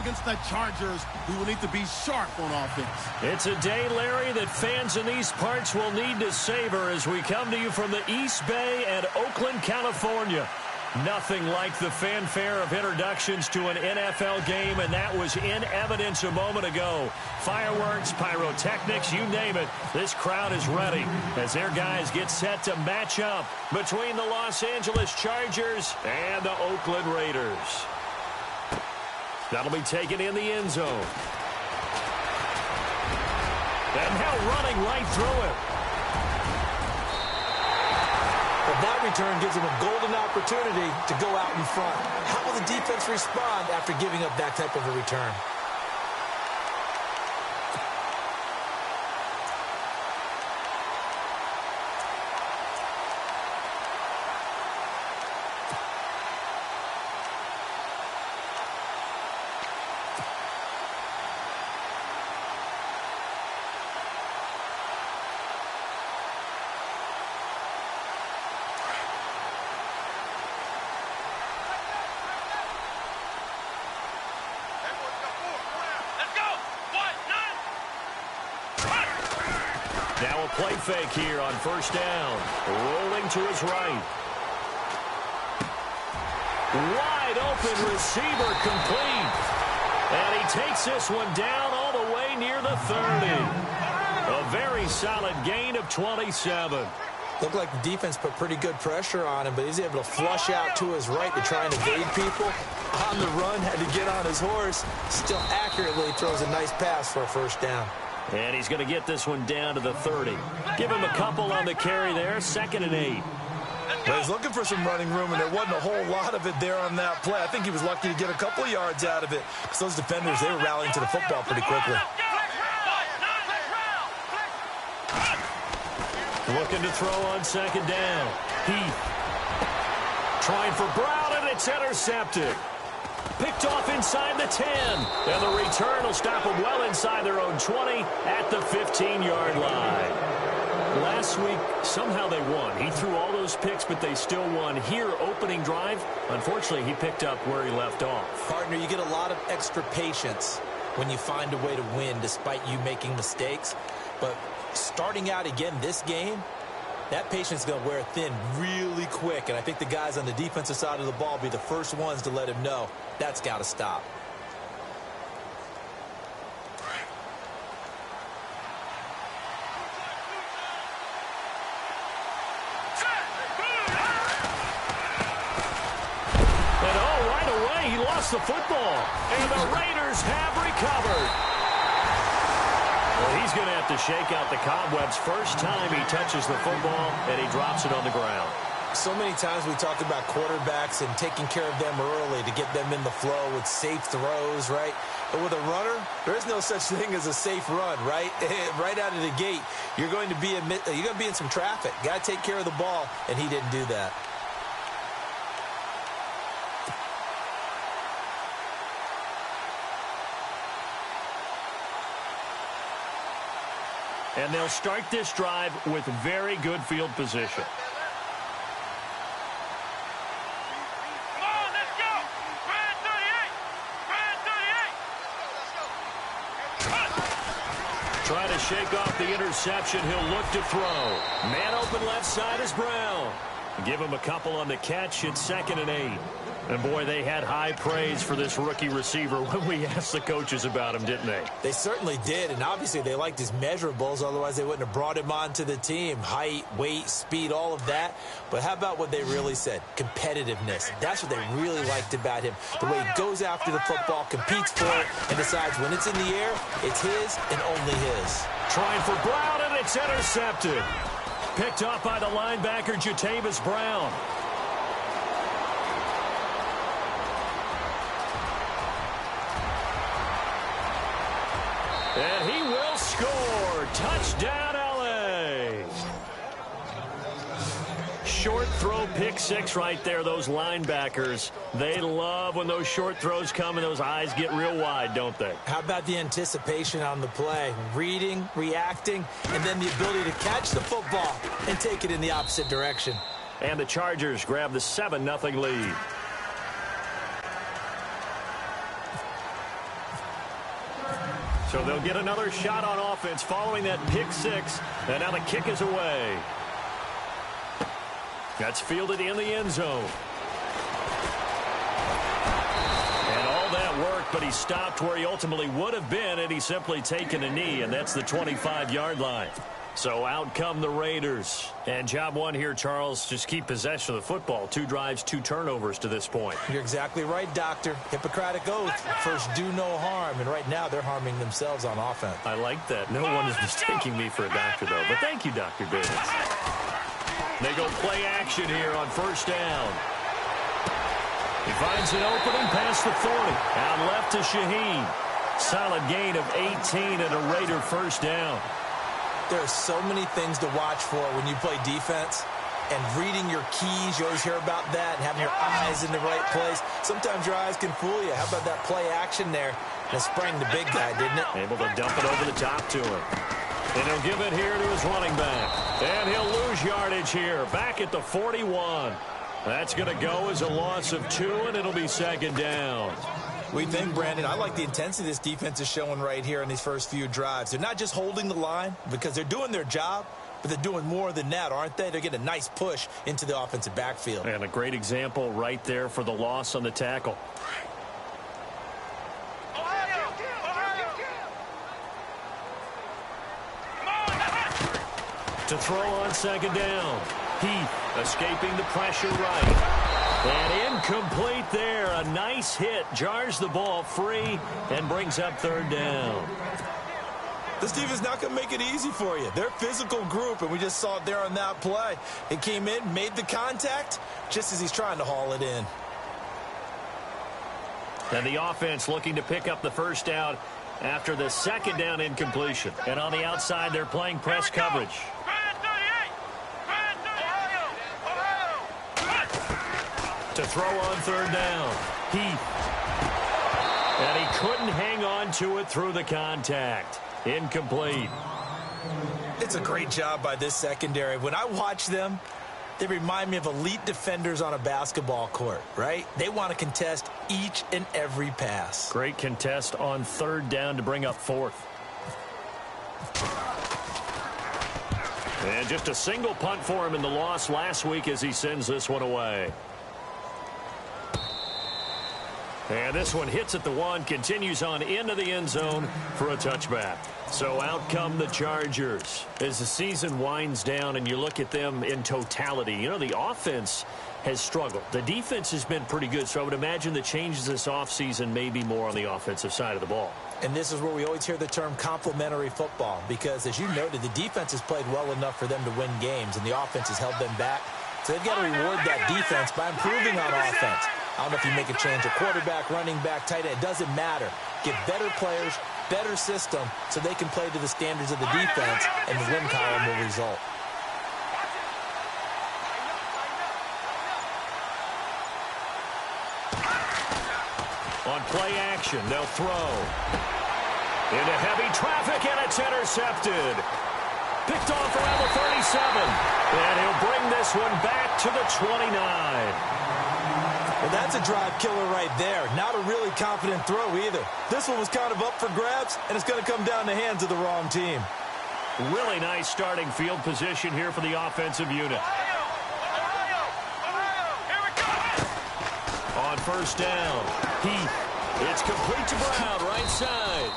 against the Chargers, we will need to be sharp on offense. It's a day, Larry, that fans in these parts will need to savor as we come to you from the East Bay and Oakland, California. Nothing like the fanfare of introductions to an NFL game, and that was in evidence a moment ago. Fireworks, pyrotechnics, you name it. This crowd is ready as their guys get set to match up between the Los Angeles Chargers and the Oakland Raiders. That'll be taken in the end zone. And now running right through it. But that return gives them a golden opportunity to go out in front. How will the defense respond after giving up that type of a return? Now a play fake here on first down. Rolling to his right. Wide open receiver complete. And he takes this one down all the way near the 30. A very solid gain of 27. Looked like the defense put pretty good pressure on him, but he's able to flush out to his right to try and evade people. On the run, had to get on his horse. Still accurately throws a nice pass for a first down. And he's going to get this one down to the 30. Give him a couple on the carry there, 2nd and 8. Well, he's looking for some running room, and there wasn't a whole lot of it there on that play. I think he was lucky to get a couple of yards out of it because those defenders, they were rallying to the football pretty quickly. Looking to throw on 2nd down. Heath. Trying for Brown, and it's intercepted. Picked off inside the 10. And the return will stop them well inside their own 20 at the 15-yard line. Last week, somehow they won. He threw all those picks, but they still won. Here, opening drive, unfortunately, he picked up where he left off. Partner, you get a lot of extra patience when you find a way to win despite you making mistakes. But starting out again this game, that patience is going to wear thin really quick. And I think the guys on the defensive side of the ball will be the first ones to let him know that's got to stop. And oh, right away, he lost the football. And the Raiders have recovered. Well, he's going to have to shake out the cobwebs first time he touches the football, and he drops it on the ground. So many times we talk about quarterbacks and taking care of them early to get them in the flow with safe throws, right? But with a runner, there is no such thing as a safe run, right? Right out of the gate, you're going to be in some traffic. Got to take care of the ball, and he didn't do that. And they'll start this drive with very good field position. Trying to shake off the interception. He'll look to throw. Man open left side is Brown. Give him a couple on the catch. It's 2nd and 8. And, boy, they had high praise for this rookie receiver when we asked the coaches about him, didn't they? They certainly did, and obviously they liked his measurables. Otherwise, they wouldn't have brought him onto the team. Height, weight, speed, all of that. But how about what they really said? Competitiveness. That's what they really liked about him. The way he goes after the football, competes for it, and decides when it's in the air, it's his and only his. Trying for Brown, and it's intercepted. Picked off by the linebacker, Jatavis Brown. And he will score. Touchdown, L.A. Short throw, pick six right there. Those linebackers, they love when those short throws come and those eyes get real wide, don't they? How about the anticipation on the play? Reading, reacting, and then the ability to catch the football and take it in the opposite direction. And the Chargers grab the 7-0 lead. So they'll get another shot on offense following that pick six. And now the kick is away. That's fielded in the end zone. And all that work, but he stopped where he ultimately would have been had he simply taken a knee, and that's the 25-yard line. So out come the Raiders. And job one here, Charles, just keep possession of the football. 2 drives, 2 turnovers to this point. You're exactly right, Doctor. Hippocratic oath. First, do no harm. And right now, they're harming themselves on offense. I like that. No one is mistaking me for a doctor, though. But thank you, Dr. Davis. They go play action here on first down. He finds an opening past the 40. Out left to Shaheen. Solid gain of 18 and a Raider first down. There are so many things to watch for when you play defense. And reading your keys, you always hear about that, and having your eyes in the right place. Sometimes your eyes can fool you. How about that play action there? And it sprang the big guy, didn't it? Able to dump it over the top to him. And he'll give it here to his running back. And he'll lose yardage here. Back at the 41. That's going to go as a loss of 2, and it'll be second down. We think, Brandon, I like the intensity this defense is showing right here in these first few drives. They're not just holding the line because they're doing their job, but they're doing more than that, aren't they? They're getting a nice push into the offensive backfield. And a great example right there for the loss on the tackle. To throw on second down. Heath escaping the pressure right. And incomplete there. A nice hit. Jars the ball free and brings up third down. This team is not going to make it easy for you. They're a physical group, and we just saw it there on that play. It came in, made the contact, just as he's trying to haul it in. And the offense looking to pick up the first down after the second down incompletion. And on the outside, they're playing press coverage. To throw on third down. Heath. And he couldn't hang on to it through the contact. Incomplete. It's a great job by this secondary. When I watch them, they remind me of elite defenders on a basketball court, right? They want to contest each and every pass. Great contest on third down to bring up fourth. And just a single punt for him in the loss last week as he sends this one away. And this one hits at the 1, continues on into the end zone for a touchback. So out come the Chargers. As the season winds down and you look at them in totality, you know, the offense has struggled. The defense has been pretty good, so I would imagine the changes this offseason may be more on the offensive side of the ball. And this is where we always hear the term complementary football, because as you noted, the defense has played well enough for them to win games, and the offense has held them back. So they've got to reward that defense by improving on offense. I don't know if you make a change, a quarterback, running back, tight end, it doesn't matter. Get better players, better system, so they can play to the standards of the defense, and the win column will result. On play action, they'll throw. Into heavy traffic, and it's intercepted. Picked off around the 37. And he'll bring this one back to the 29. Well, that's a drive killer right there. Not a really confident throw either. This one was kind of up for grabs, and it's going to come down the hands of the wrong team. Really nice starting field position here for the offensive unit. On first down, Heath. It's complete to Brown, right side.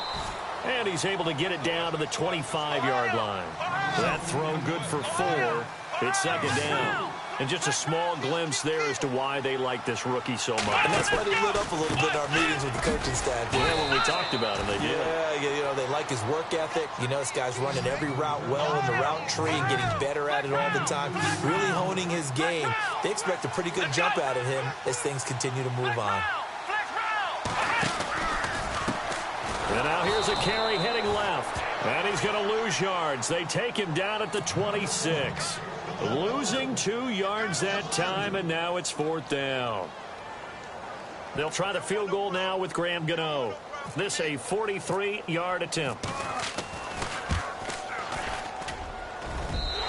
And he's able to get it down to the 25-yard line. That throw good for 4. It's second down. And just a small glimpse there as to why they like this rookie so much. And that's why they lit up a little bit in our meetings with the coaching staff. Yeah, when we talked about him, they did. Yeah, you know, they like his work ethic. You know, this guy's running every route well in the route tree and getting better at it all the time. Really honing his game. They expect a pretty good jump out of him as things continue to move on. And now here's a carry heading left. And he's going to lose yards. They take him down at the 26. Losing 2 yards that time, and now it's fourth down. They'll try the field goal now with Graham Gano. This a 43-yard attempt.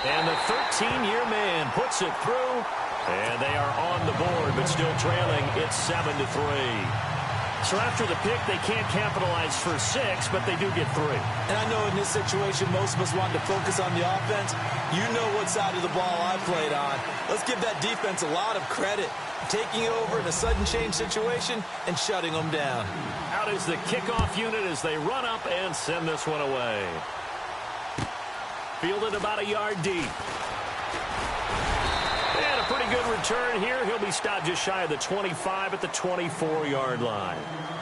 And the 13-year man puts it through, and they are on the board, but still trailing. It's 7-3. So after the pick, they can't capitalize for 6, but they do get 3. And I know in this situation, most of us wanted to focus on the offense. You know what side of the ball I played on. Let's give that defense a lot of credit. Taking it over in a sudden change situation and shutting them down. Out is the kickoff unit as they run up and send this one away. Fielded about a yard deep. And a pretty good return here. He'll be stopped just shy of the 25 at the 24-yard line.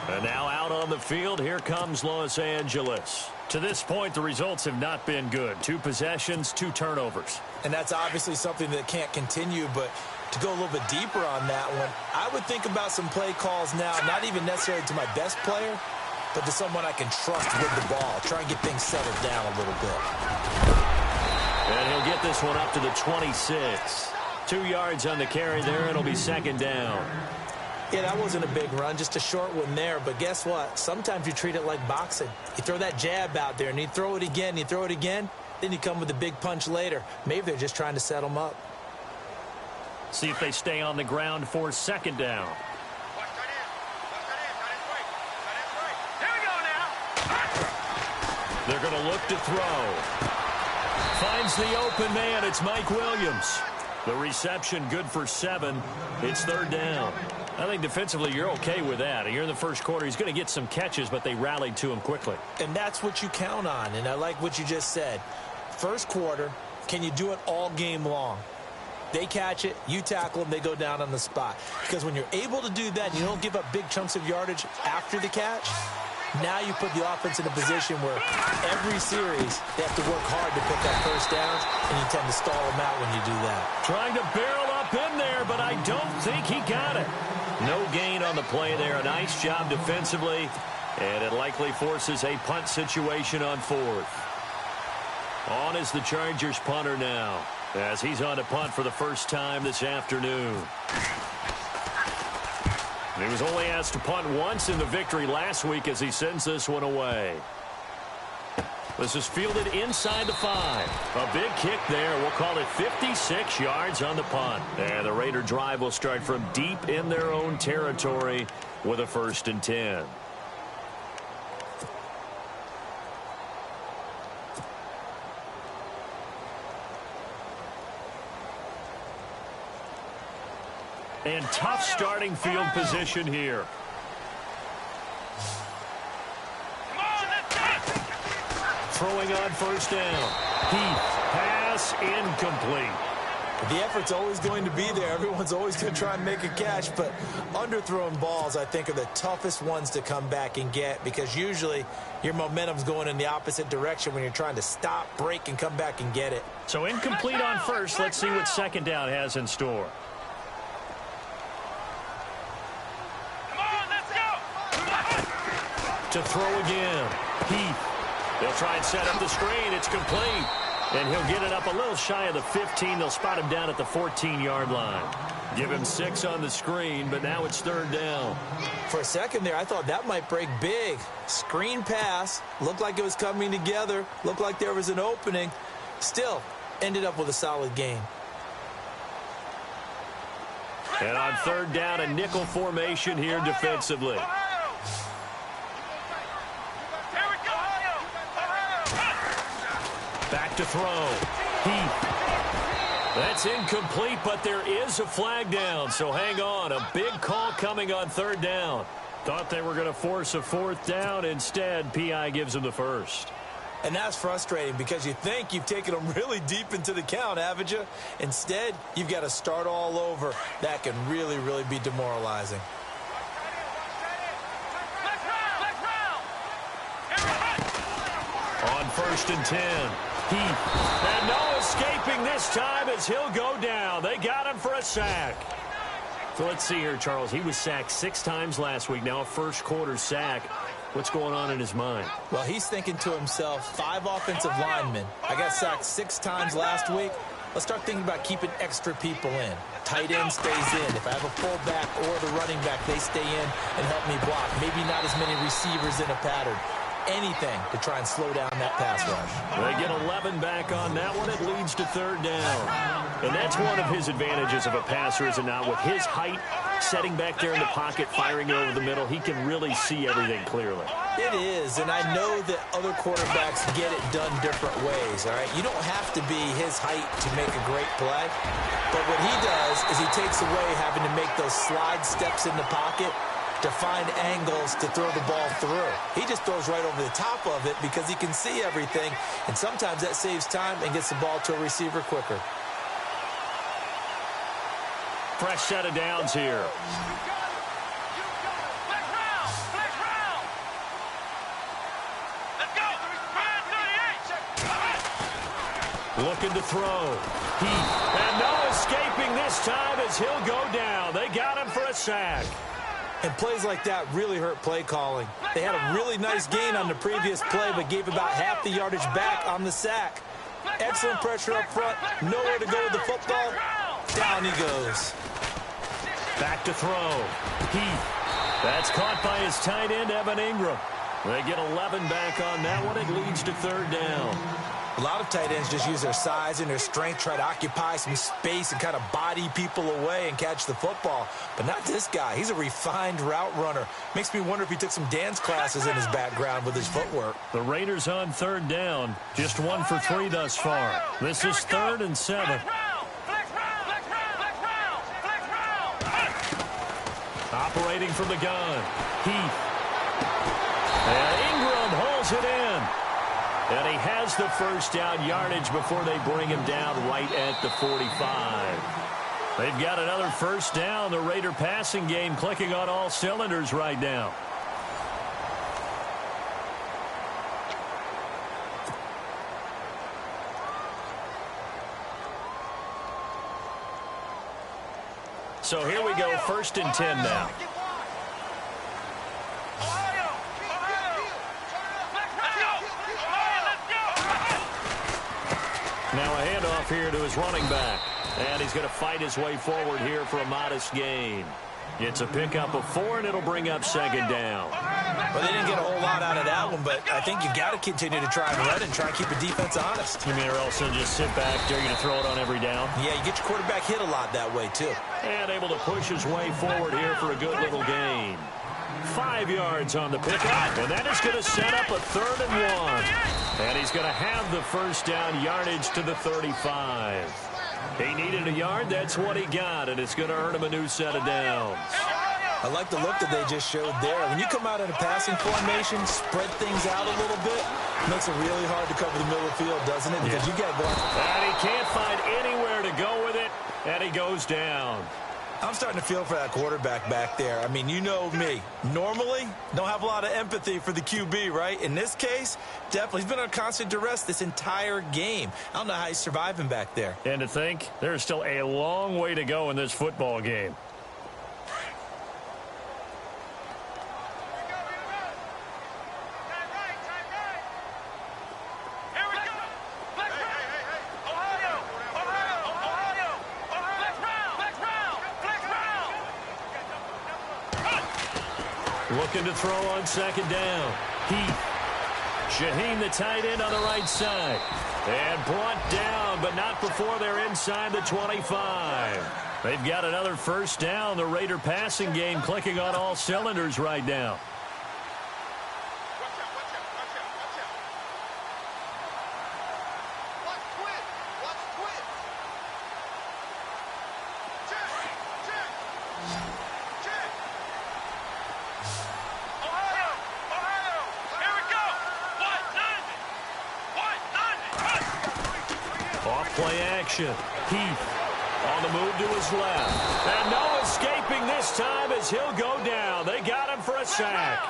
And now out on the field, here comes Los Angeles. To this point, the results have not been good. 2 possessions, 2 turnovers. And that's obviously something that can't continue, but to go a little bit deeper on that one, I would think about some play calls now, not even necessarily to my best player, but to someone I can trust with the ball. Try and get things settled down a little bit. And he'll get this one up to the 26. 2 yards on the carry there. It'll be second down. Yeah, that wasn't a big run, just a short one there. But guess what? Sometimes you treat it like boxing. You throw that jab out there, and you throw it again, you throw it again, then you come with a big punch later. Maybe they're just trying to set them up. See if they stay on the ground for second down. They're going to look to throw. Finds the open man. It's Mike Williams. The reception good for 7. It's third down. I think defensively you're okay with that. You're in the first quarter. He's going to get some catches, but they rallied to him quickly. And that's what you count on, and I like what you just said. First quarter, can you do it all game long? They catch it, you tackle them, they go down on the spot. Because when you're able to do that, you don't give up big chunks of yardage after the catch, now you put the offense in a position where every series they have to work hard to pick up first downs, and you tend to stall them out when you do that. Trying to barrel up in there, but I don't think he got it. No gain on the play there. A nice job defensively, and it likely forces a punt situation on 4th. On is the Chargers punter now, as he's on to punt for the first time this afternoon. He was only asked to punt once in the victory last week as he sends this one away. This is fielded inside the 5. A big kick there. We'll call it 56 yards on the punt. And the Raider drive will start from deep in their own territory with a 1st and 10. And tough starting field position here. Throwing on first down. Heath, pass incomplete. The effort's always going to be there. Everyone's always going to try and make a catch, but underthrown balls, I think, are the toughest ones to come back and get because usually your momentum's going in the opposite direction when you're trying to stop, break, and come back and get it. So incomplete on first. Let's see what second down has in store. To throw again. Heath. They'll try and set up the screen. It's complete. And he'll get it up a little shy of the 15. They'll spot him down at the 14-yard line. Give him 6 on the screen, but now it's third down. For a second there, I thought that might break big. Screen pass. Looked like it was coming together. Looked like there was an opening. Still, ended up with a solid gain. And on third down, a nickel formation here defensively. Back to throw. Heath. That's incomplete, but there is a flag down, so hang on. A big call coming on third down. Thought they were going to force a 4th down. Instead, P.I. gives them the 1st. And that's frustrating because you think you've taken them really deep into the count, haven't you? Instead, you've got to start all over. That can really, really be demoralizing. On 1st and 10. Heath. And no escaping this time as he'll go down. They got him for a sack. So let's see here, Charles. He was sacked 6 times last week. Now a first quarter sack. What's going on in his mind? Well, he's thinking to himself, 5 offensive linemen. I got sacked 6 times last week. Let's start thinking about keeping extra people in. Tight end stays in. If I have a fullback or the running back, they stay in and help me block. Maybe not as many receivers in a pattern. anything to try and slow down that pass rush. They get 11 back on that one. It leads to third down. And that's one of his advantages of a passer, is it not? With his height, setting back there in the pocket, firing over the middle, he can really see everything clearly. It is, and I know that other quarterbacks get it done different ways, all right? You don't have to be his height to make a great play, but what he does is he takes away having to make those slide steps in the pocket to find angles to throw the ball through. He just throws right over the top of it because he can see everything, and sometimes that saves time and gets the ball to a receiver quicker. Fresh set of downs here. Looking to throw. And no escaping this time as he'll go down. They got him for a sack. And plays like that really hurt play calling. They had a really nice gain on the previous play, but gave about half the yardage back on the sack. Excellent pressure up front. Nowhere to go with the football. Down he goes. Back to throw. That's caught by his tight end, Evan Ingram. They get 11 back on that one. It leads to third down. A lot of tight ends just use their size and their strength, try to occupy some space and kind of body people away and catch the football. But not this guy. He's a refined route runner. Makes me wonder if he took some dance classes in his background with his footwork. The Raiders on third down. Just 1 for 3 thus far. This is 3rd and 7. Operating from the gun. And Ingram holds it in. And he has the first down yardage before they bring him down right at the 45. They've got another first down. The Raider passing game clicking on all cylinders right now. So here we go, 1st and 10 now. Now a handoff here to his running back. And he's going to fight his way forward here for a modest gain. It's a pickup of 4, and it'll bring up 2nd down. Well, they didn't get a whole lot out of that one, but I think you got to continue to try and run and try and keep the defense honest. You mean or else they'll just sit back, dare you to throw it on every down? Yeah, you get your quarterback hit a lot that way, too. And able to push his way forward here for a good little gain. 5 yards on the pickup, and that is going to set up a 3rd and 1. And he's going to have the first down yardage to the 35. He needed a yard. That's what he got, and it's going to earn him a new set of downs. I like the look that they just showed there. When you come out in a passing formation, spread things out a little bit, makes it really hard to cover the middle of the field, doesn't it? Because you get one. And he can't find anywhere to go with it, and he goes down. I'm starting to feel for that quarterback back there. I mean, you know me. Normally, don't have a lot of empathy for the QB, right? In this case, definitely. He's been on constant duress this entire game. I don't know how he's surviving back there. And to think, there's still a long way to go in this football game. Looking to throw on 2nd down. Shaheen, the tight end, on the right side. And brought down, but not before they're inside the 25. They've got another first down. The Raider passing game clicking on all cylinders right now. Play action. Heath on the move to his left. And no escaping this time as he'll go down. They got him for a sack.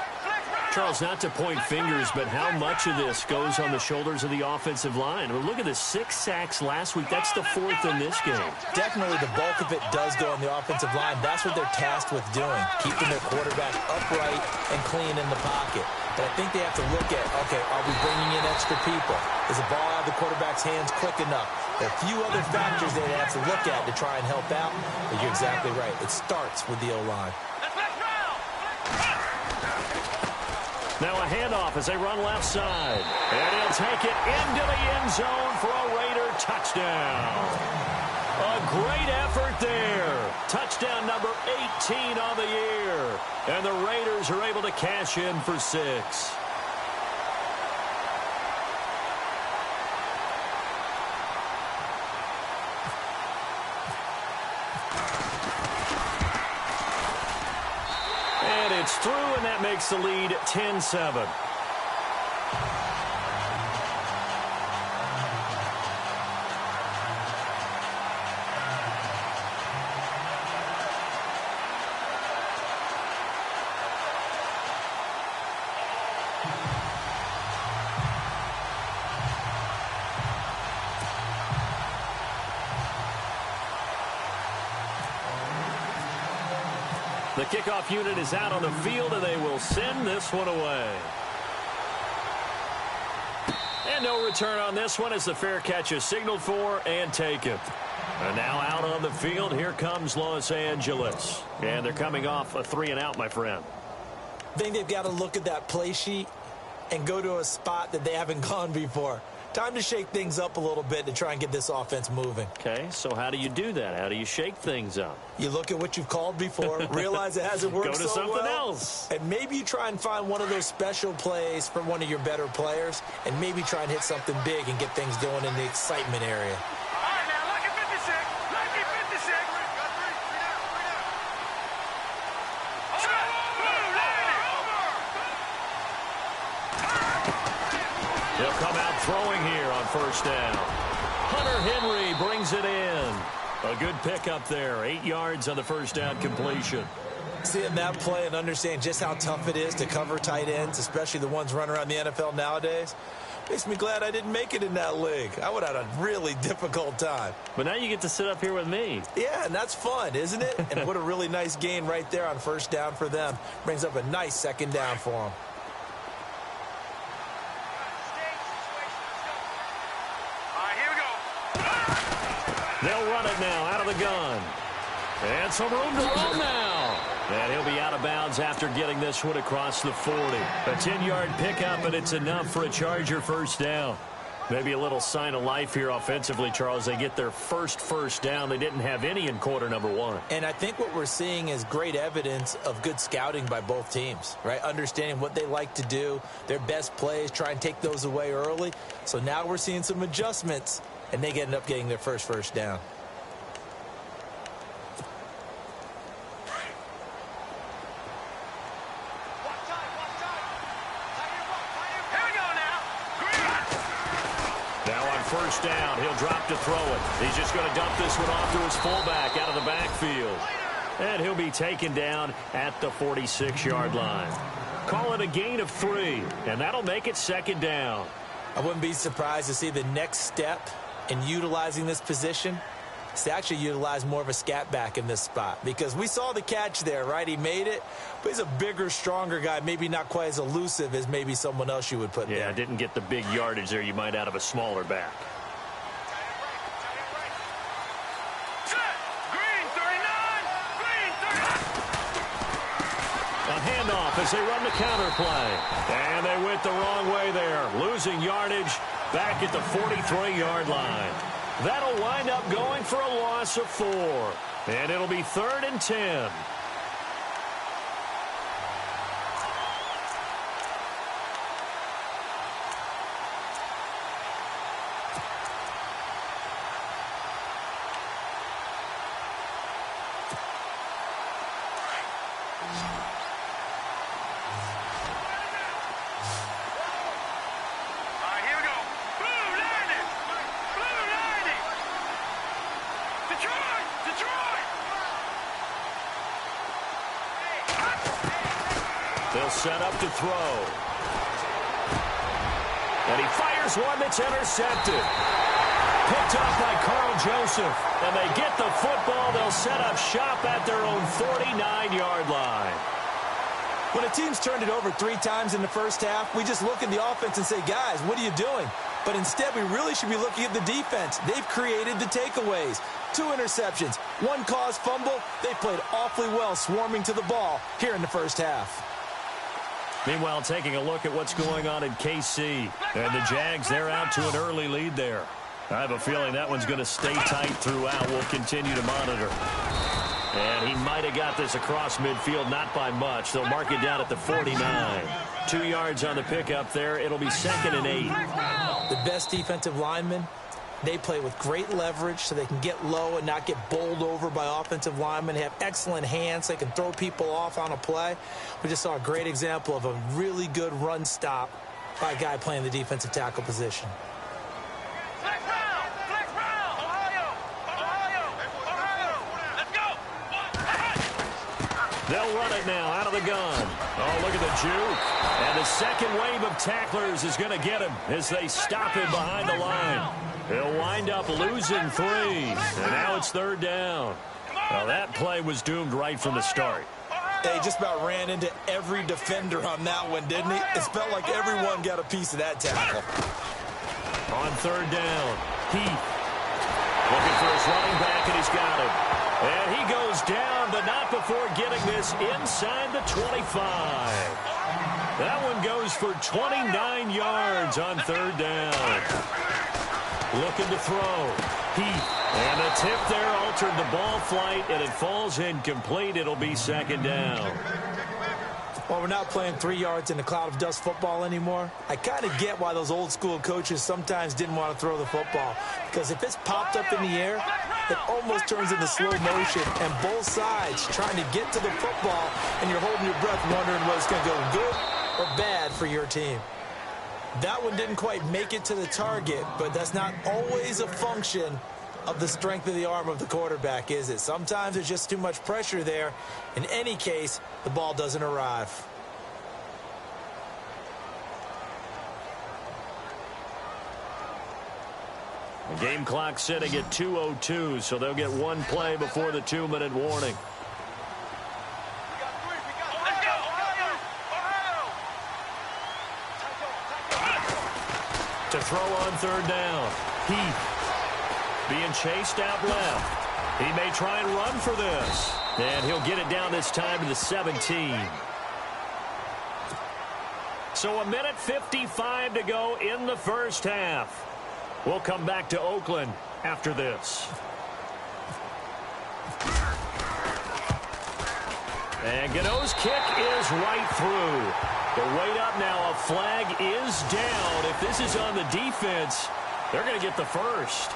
Charles, not to point fingers, but how much of this goes on the shoulders of the offensive line? I mean, look at the 6 sacks last week. That's the 4th in this game. Definitely the bulk of it does go on the offensive line. That's what they're tasked with doing, keeping their quarterback upright and clean in the pocket. But I think they have to look at, okay, are we bringing in extra people? Is the ball out of the quarterback's hands quick enough? There are a few other factors they have to look at to try and help out. But you're exactly right. It starts with the O-line. Now a handoff as they run left side. And he'll take it into the end zone for a Raider touchdown. A great effort there. Touchdown number 18 on the year. And the Raiders are able to cash in for 6. And it's through, and that makes the lead 10-7. The kickoff unit is out on the field, and they will send this one away. And no return on this one as the fair catch is signaled for and taken. And now out on the field, here comes Los Angeles. And they're coming off a 3-and-out, my friend. I think they've got to look at that play sheet and go to a spot that they haven't gone before. Time to shake things up a little bit to try and get this offense moving. Okay, so how do you do that? How do you shake things up? You look at what you've called before, realize it hasn't worked so well. Go to something else. And maybe you try and find one of those special plays from one of your better players, and maybe try and hit something big and get things going in the excitement area. All right, now, lucky 56. Lucky 56. He'll come out throwing here on first down. Hunter Henry brings it in. A good pickup there. 8 yards on the first down completion. Seeing that play and understand just how tough it is to cover tight ends, especially the ones running around the NFL nowadays, makes me glad I didn't make it in that league. I would have had a really difficult time. But now you get to sit up here with me. Yeah, and that's fun, isn't it? And what a really nice gain right there on first down for them. Brings up a nice second down for them. They'll run it now out of the gun. And some room to run now. And he'll be out of bounds after getting this one across the 40. A 10-yard pickup, and it's enough for a Charger first down. Maybe a little sign of life here offensively, Charles. They get their first down. They didn't have any in quarter number 1. And I think what we're seeing is great evidence of good scouting by both teams, right? Understanding what they like to do, their best plays, try and take those away early. So now we're seeing some adjustments, and they end up getting their first down. First down, he'll drop to throw it. He's just going to dump this one off to his fullback out of the backfield. And he'll be taken down at the 46-yard line. Call it a gain of 3, and that'll make it second down. I wouldn't be surprised to see the next step in utilizing this position is to actually utilize more of a scat back in this spot, because we saw the catch there, right? He made it, but he's a bigger, stronger guy, maybe not quite as elusive as maybe someone else you would put there. Yeah, didn't get the big yardage there you might out of a smaller back. A handoff as they run the counter play. And they went the wrong way there, losing yardage back at the 43-yard line. That'll wind up going for a loss of 4. And it'll be 3rd and 10. They'll set up to throw. And he fires one that's intercepted. Picked up by Carl Joseph. And they get the football. They'll set up shop at their own 49-yard line. When a team's turned it over 3 times in the first half, we just look at the offense and say, guys, what are you doing? But instead, we really should be looking at the defense. They've created the takeaways. 2 interceptions, 1 caused fumble. They played awfully well swarming to the ball here in the first half. Meanwhile, taking a look at what's going on in KC. And the Jags, they're out to an early lead there. I have a feeling that one's going to stay tight throughout. We'll continue to monitor. And he might have got this across midfield, not by much. They'll mark it down at the 49. 2 yards on the pickup there. It'll be 2nd and 8. The best defensive linemen, they play with great leverage so they can get low and not get bowled over by offensive linemen. They have excellent hands. They can throw people off on a play. We just saw a great example of a really good run stop by a guy playing the defensive tackle position. Flex round! Flex round! Ohio! Ohio! Ohio! Let's go! They'll run it now out of the gun. Oh, look at the juke. And the second wave of tacklers is going to get him as they stop him behind the line. He'll wind up losing 3. And now it's 3rd down. Well, that play was doomed right from the start. They just about ran into every defender on that one, didn't he? It felt like everyone got a piece of that tackle. On 3rd down, Heath looking for his running back, and he's got him. And he goes down, but not before getting this inside the 25. That one goes for 29 yards on 3rd down. Looking to throw. Heath. And the tip there altered the ball flight, and it falls incomplete. It'll be 2nd down. Well, we're not playing 3 yards in a cloud of dust football anymore. I kind of get why those old school coaches sometimes didn't want to throw the football. Because if it's popped up in the air, it almost turns into slow motion. And both sides trying to get to the football, and you're holding your breath wondering whether it's going to go good or bad for your team. That one didn't quite make it to the target, but that's not always a function of the strength of the arm of the quarterback, is it? Sometimes there's just too much pressure there. In any case, the ball doesn't arrive. The game clock sitting at 2:02, so they'll get one play before the 2-minute warning. Let's go! Ohio! Ohio! To throw on 3rd down, Heath being chased out left. He may try and run for this. And he'll get it down this time to the 17. So 1:55 to go in the first half. We'll come back to Oakland after this. And Gano's kick is right through. The weight up now. A flag is down. If this is on the defense, they're going to get the first.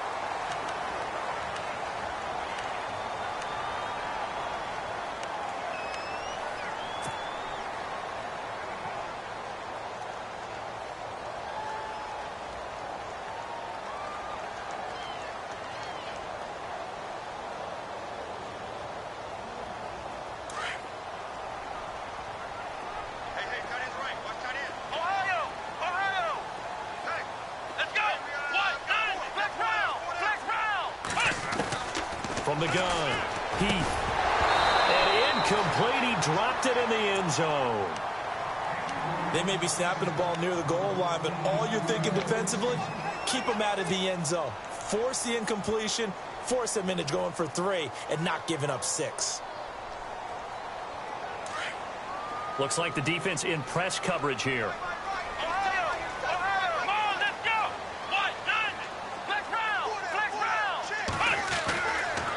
From the gun, Heath. And incomplete. He dropped it in the end zone. They may be snapping the ball near the goal line, but all you're thinking defensively, keep them out of the end zone. Force the incompletion, force them into going for 3, and not giving up 6. Looks like the defense in press coverage here.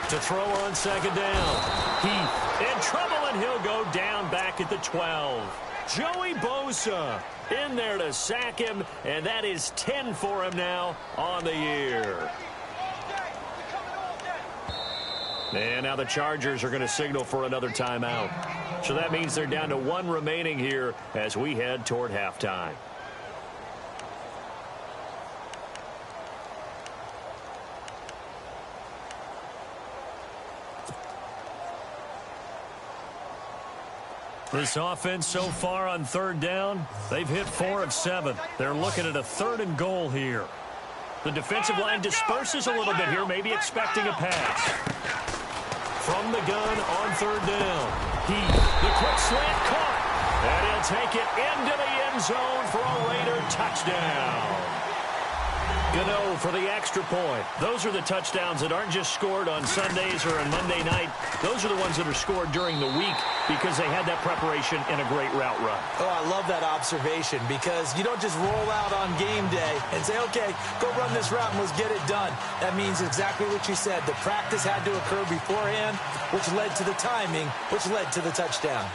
To throw on 2nd down. Heath in trouble, and he'll go down back at the 12. Joey Bosa in there to sack him, and that is 10 for him now on the year. And now the Chargers are going to signal for another timeout. So that means they're down to 1 remaining here as we head toward halftime. This offense so far on 3rd down, they've hit 4 of 7. They're looking at a 3rd and goal here. The defensive line disperses a little bit here, maybe expecting a pass. From the gun on 3rd down. The quick slant caught. And he'll take it into the end zone for a Raider touchdown. Gano for the extra point. Those are the touchdowns that aren't just scored on Sundays or on Monday night. Those are the ones that are scored during the week because they had that preparation and a great route run. Oh, I love that observation because you don't just roll out on game day and say, okay, go run this route and let's get it done. That means exactly what you said. The practice had to occur beforehand, which led to the timing, which led to the touchdown.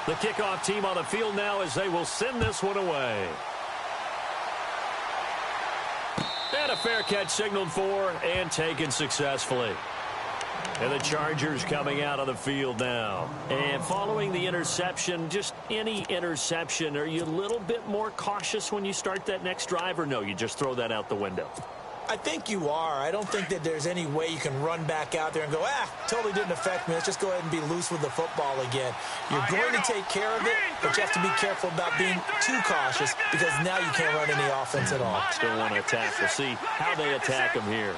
The kickoff team on the field now as they will send this one away. And a fair catch signaled for and taken successfully. And the Chargers coming out of the field now. And following the interception, just any interception, are you a little bit more cautious when you start that next drive, or no, you just throw that out the window? I think you are. I don't think that there's any way you can run back out there and go, totally didn't affect me. Let's just go ahead and be loose with the football again. You're going to take care of it, but you have to be careful about being too cautious because now you can't run any offense at all. Still want to attack. We'll see how they attack them here.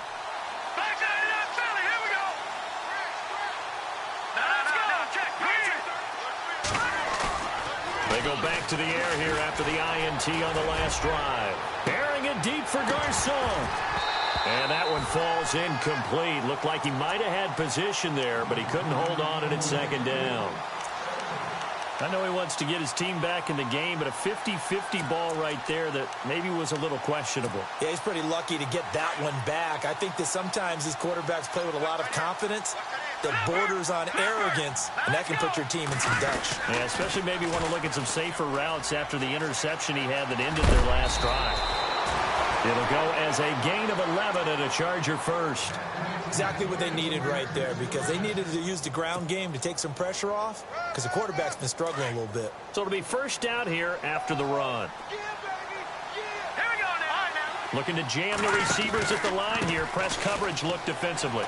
They go back to the air here after the INT on the last drive. Bearing it deep for Garcon. And that one falls incomplete. Looked like he might have had position there, but he couldn't hold on at second down. I know he wants to get his team back in the game, but a 50-50 ball right there that maybe was a little questionable. Yeah, he's pretty lucky to get that one back. I think that sometimes these quarterbacks play with a lot of confidence that borders on arrogance, and that can put your team in some Dutch. Yeah, especially maybe want to look at some safer routes after the interception he had that ended their last drive. It'll go as a gain of 11 and a Charger first. Exactly what they needed right there because they needed to use the ground game to take some pressure off because the quarterback's been struggling a little bit. So it'll be first down here after the run. Looking to jam the receivers at the line here. Press coverage look defensively.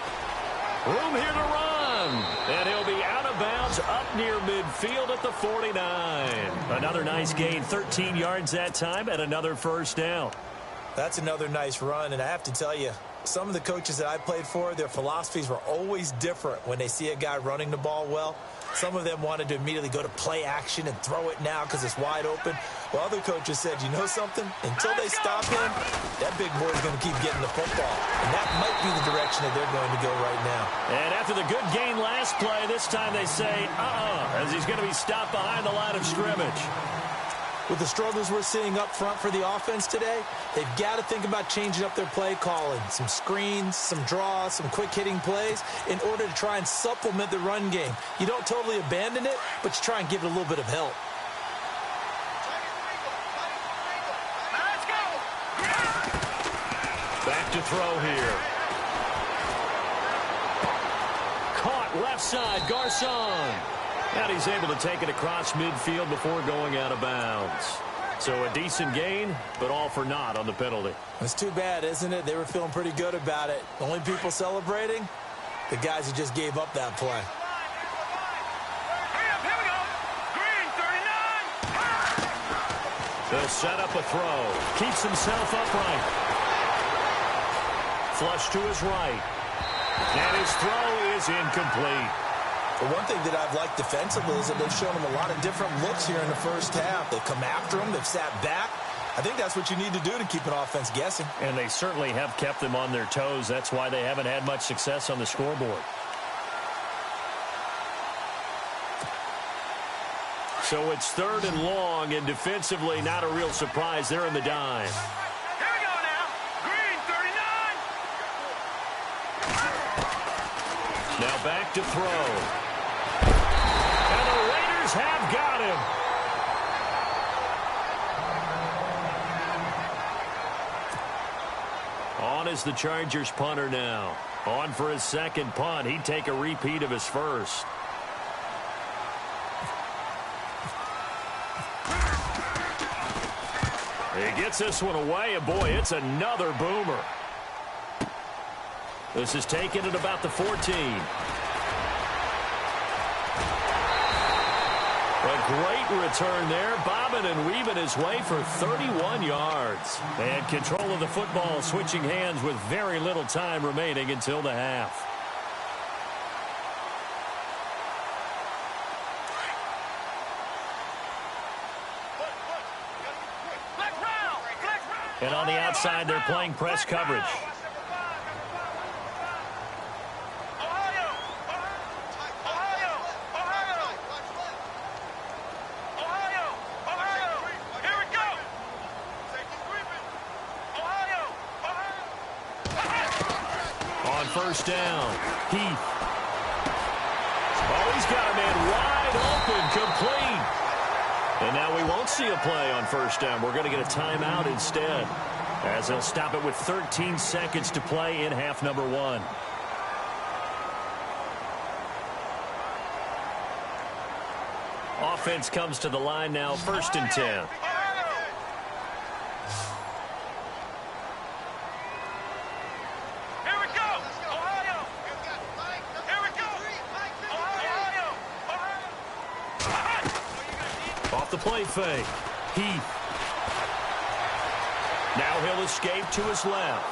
Room here to run. And he'll be out of bounds up near midfield at the 49. Another nice gain, 13 yards that time, and another first down. That's another nice run, and I have to tell you, some of the coaches that I played for, their philosophies were always different when they see a guy running the ball well. Some of them wanted to immediately go to play action and throw it now because it's wide open. While other coaches said, you know something? Until they stop him, that big boy's going to keep getting the football. And that might be the direction that they're going to go right now. And after the good gain last play, this time they say, as he's going to be stopped behind the line of scrimmage. With the struggles we're seeing up front for the offense today, they've got to think about changing up their play calling. Some screens, some draws, some quick-hitting plays in order to try and supplement the run game. You don't totally abandon it, but you try and give it a little bit of help. Back to throw here. Caught left side, Garcon. And he's able to take it across midfield before going out of bounds. So a decent gain, but all for naught on the penalty. It's too bad, isn't it? They were feeling pretty good about it. The only people celebrating, the guys who just gave up that play. Here we go. Green, 39. They'll set up a throw. Keeps himself upright. Flush to his right. And his throw is incomplete. But one thing that I've liked defensively is that they've shown them a lot of different looks here in the first half. They've come after them. They've sat back. I think that's what you need to do to keep an offense guessing. And they certainly have kept them on their toes. That's why they haven't had much success on the scoreboard. So it's 3rd and long, and defensively not a real surprise. They're in the dime. Here we go now. Green, 39. Now back to throw. And the Raiders have got him. On is the Chargers punter now. On for his second punt. He'd take a repeat of his first. He gets this one away, and boy, it's another boomer. This is taken at about the 14. A great return there, bobbing and weaving his way for 31 yards. And control of the football, switching hands with very little time remaining until the half. And on the outside, they're playing press coverage. On first down, Heath. Oh, he's got a man wide open, complete. And now we won't see a play on first down. We're going to get a timeout instead, as they'll stop it with 13 seconds to play in half number 1. Offense comes to the line now, 1st and 10. Off the play fake. Heath. Now he'll escape to his left.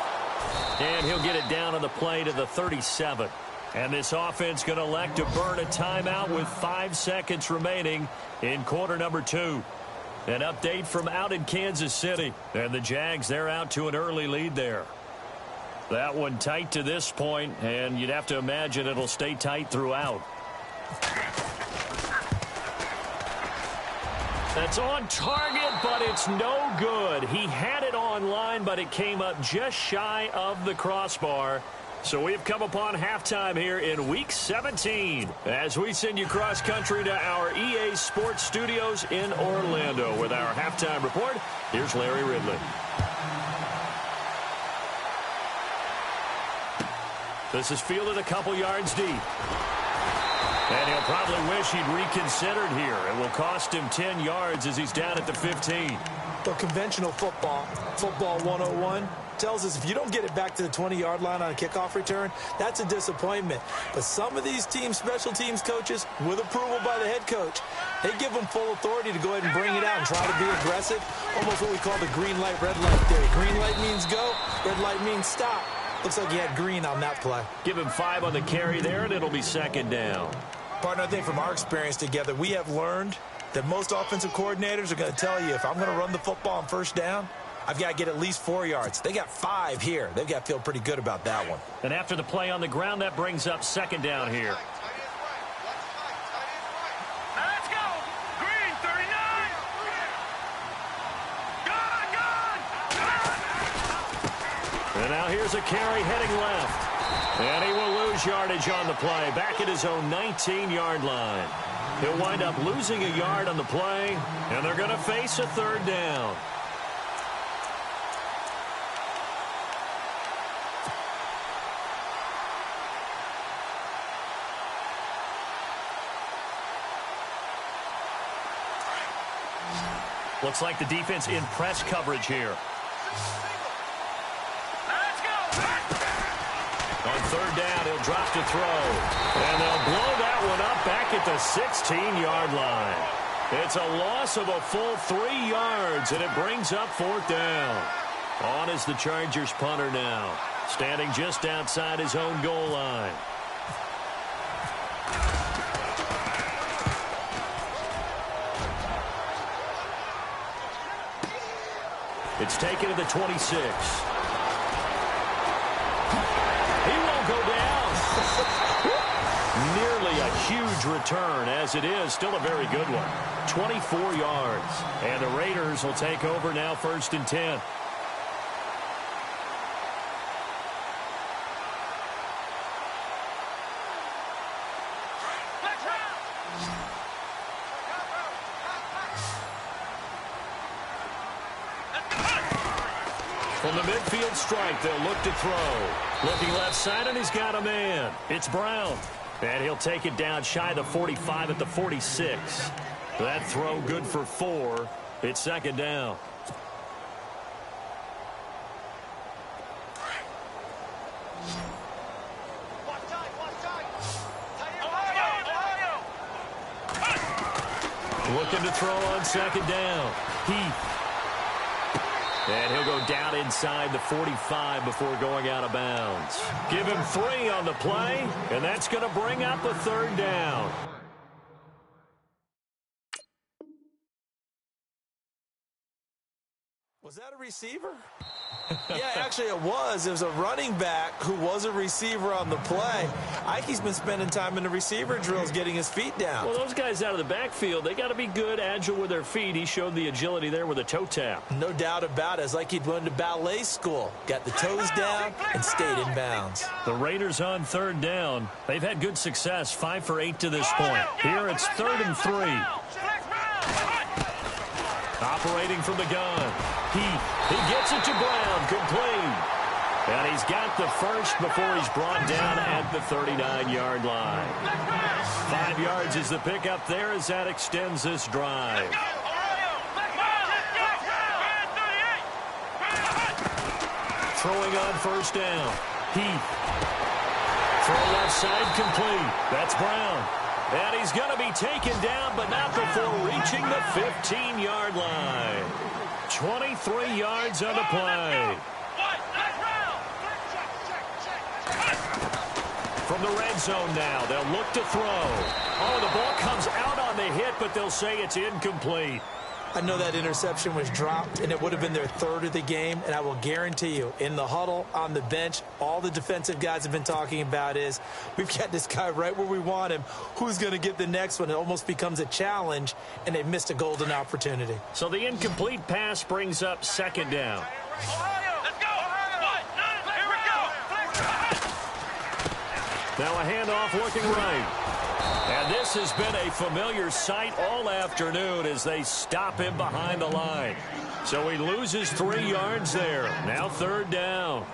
And he'll get it down on the play to the 37. And this offense going to elect to burn a timeout with 5 seconds remaining in quarter number 2. An update from out in Kansas City. And the Jags, they're out to an early lead there. That one tight to this point, and you'd have to imagine it'll stay tight throughout. That's on target, but it's no good. He had it on line, but it came up just shy of the crossbar. So we've come upon halftime here in Week 17 as we send you cross-country to our EA Sports Studios in Orlando. With our halftime report, here's Larry Ridley. This is fielded a couple yards deep. And he'll probably wish he'd reconsidered here. It will cost him 10 yards as he's down at the 15. The conventional football 101, tells us if you don't get it back to the 20-yard line on a kickoff return, that's a disappointment. But some of these special teams coaches, with approval by the head coach, they give them full authority to go ahead and bring it out and try to be aggressive. Almost what we call the green light, red light theory. Green light means go, red light means stop. Looks like he had green on that play. Give him 5 on the carry there, and it'll be 2nd down. Partner, I think from our experience together, we have learned that most offensive coordinators are going to tell you, if I'm going to run the football on first down, I've got to get at least 4 yards. They got 5 here. They've got to feel pretty good about that one. And after the play on the ground, that brings up 2nd down here. Let's go. Green, 39. Gone. And now here's a carry heading left. And he will lose yardage on the play, back at his own 19-yard line. He'll wind up losing a yard on the play, and they're going to face a 3rd down. Looks like the defense in press coverage here. On 3rd down, he'll drop to throw. And they'll blow that one up back at the 16-yard line. It's a loss of a full 3 yards, and it brings up 4th down. On is the Chargers punter now, standing just outside his own goal line. It's taken to the 26. He won't go down. Nearly a huge return, as it is still a very good one. 24 yards. And the Raiders will take over now, 1st and 10. From the midfield strike, they'll look to throw. Looking left side, and he's got a man. It's Brown. And he'll take it down shy of the 45 at the 46. That throw good for 4. It's 2nd down. Looking to throw on 2nd down. Heath. And he'll go down inside the 45 before going out of bounds. Give him 3 on the play, and that's going to bring up a 3rd down. Was that a receiver? Yeah, actually it was. It was a running back who was a receiver on the play. Ike's been spending time in the receiver drills getting his feet down. Well, those guys out of the backfield, they got to be good, agile with their feet. He showed the agility there with a toe tap. No doubt about it. It's like he'd went to ballet school. Got the toes down and stayed in bounds. The Raiders on third down. They've had good success, 5 for 8 to this point. Here it's 3rd and 3. Operating from the gun. He gets it to Brown, complete. And he's got the first before he's brought down at the 39-yard line. 5 yards is the pickup there as that extends this drive. Throwing on first down. Heath. Throw left side complete. That's Brown. And he's going to be taken down, but not before reaching the 15-yard line. 23 yards on the play. From the red zone now, they'll look to throw. Oh, the ball comes out on the hit, but they'll say it's incomplete. I know that interception was dropped, and it would have been their 3rd of the game, and I will guarantee you, in the huddle, on the bench, all the defensive guys have been talking about is, we've got this guy right where we want him. Who's going to get the next one? It almost becomes a challenge, and they've missed a golden opportunity. So the incomplete pass brings up 2nd down. Now a handoff looking right. And this has been a familiar sight all afternoon as they stop him behind the line. So he loses 3 yards there. Now 3rd down.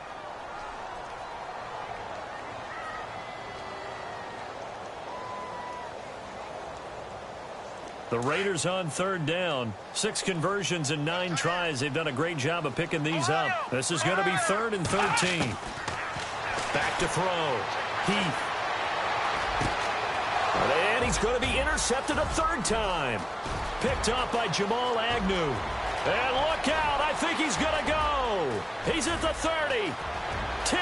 The Raiders on 3rd down. 6 conversions and 9 tries. They've done a great job of picking these up. This is going to be 3rd and 13. Back to throw. Heath. And he's going to be intercepted a 3rd time. Picked off by Jamal Agnew. And look out. I think he's going to go. He's at the 30. 10.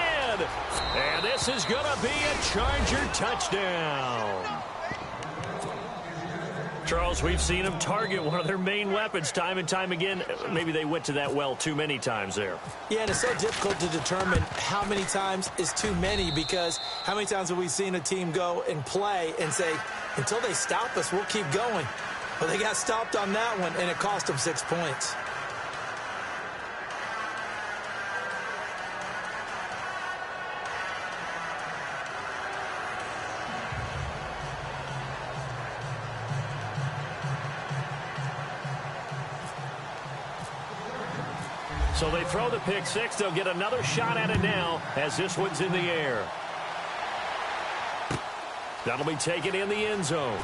And this is going to be a Charger touchdown. Charles, we've seen them target one of their main weapons time and time again. Maybe they went to that well too many times there. Yeah, and it's so difficult to determine how many times is too many, because how many times have we seen a team go and play and say, until they stop us, we'll keep going. Well, they got stopped on that one, and it cost them 6 points. So they throw the pick six. They'll get another shot at it now as this one's in the air. That'll be taken in the end zone.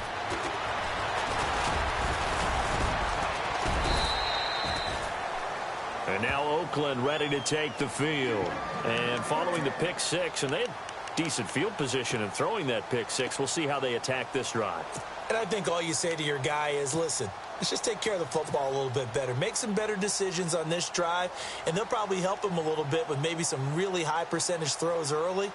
And now Oakland ready to take the field. And following the pick six, and they had decent field position in throwing that pick six. We'll see how they attack this drive. And I think all you say to your guy is, listen, let's just take care of the football a little bit better. Make some better decisions on this drive, and they'll probably help him a little bit with maybe some really high percentage throws early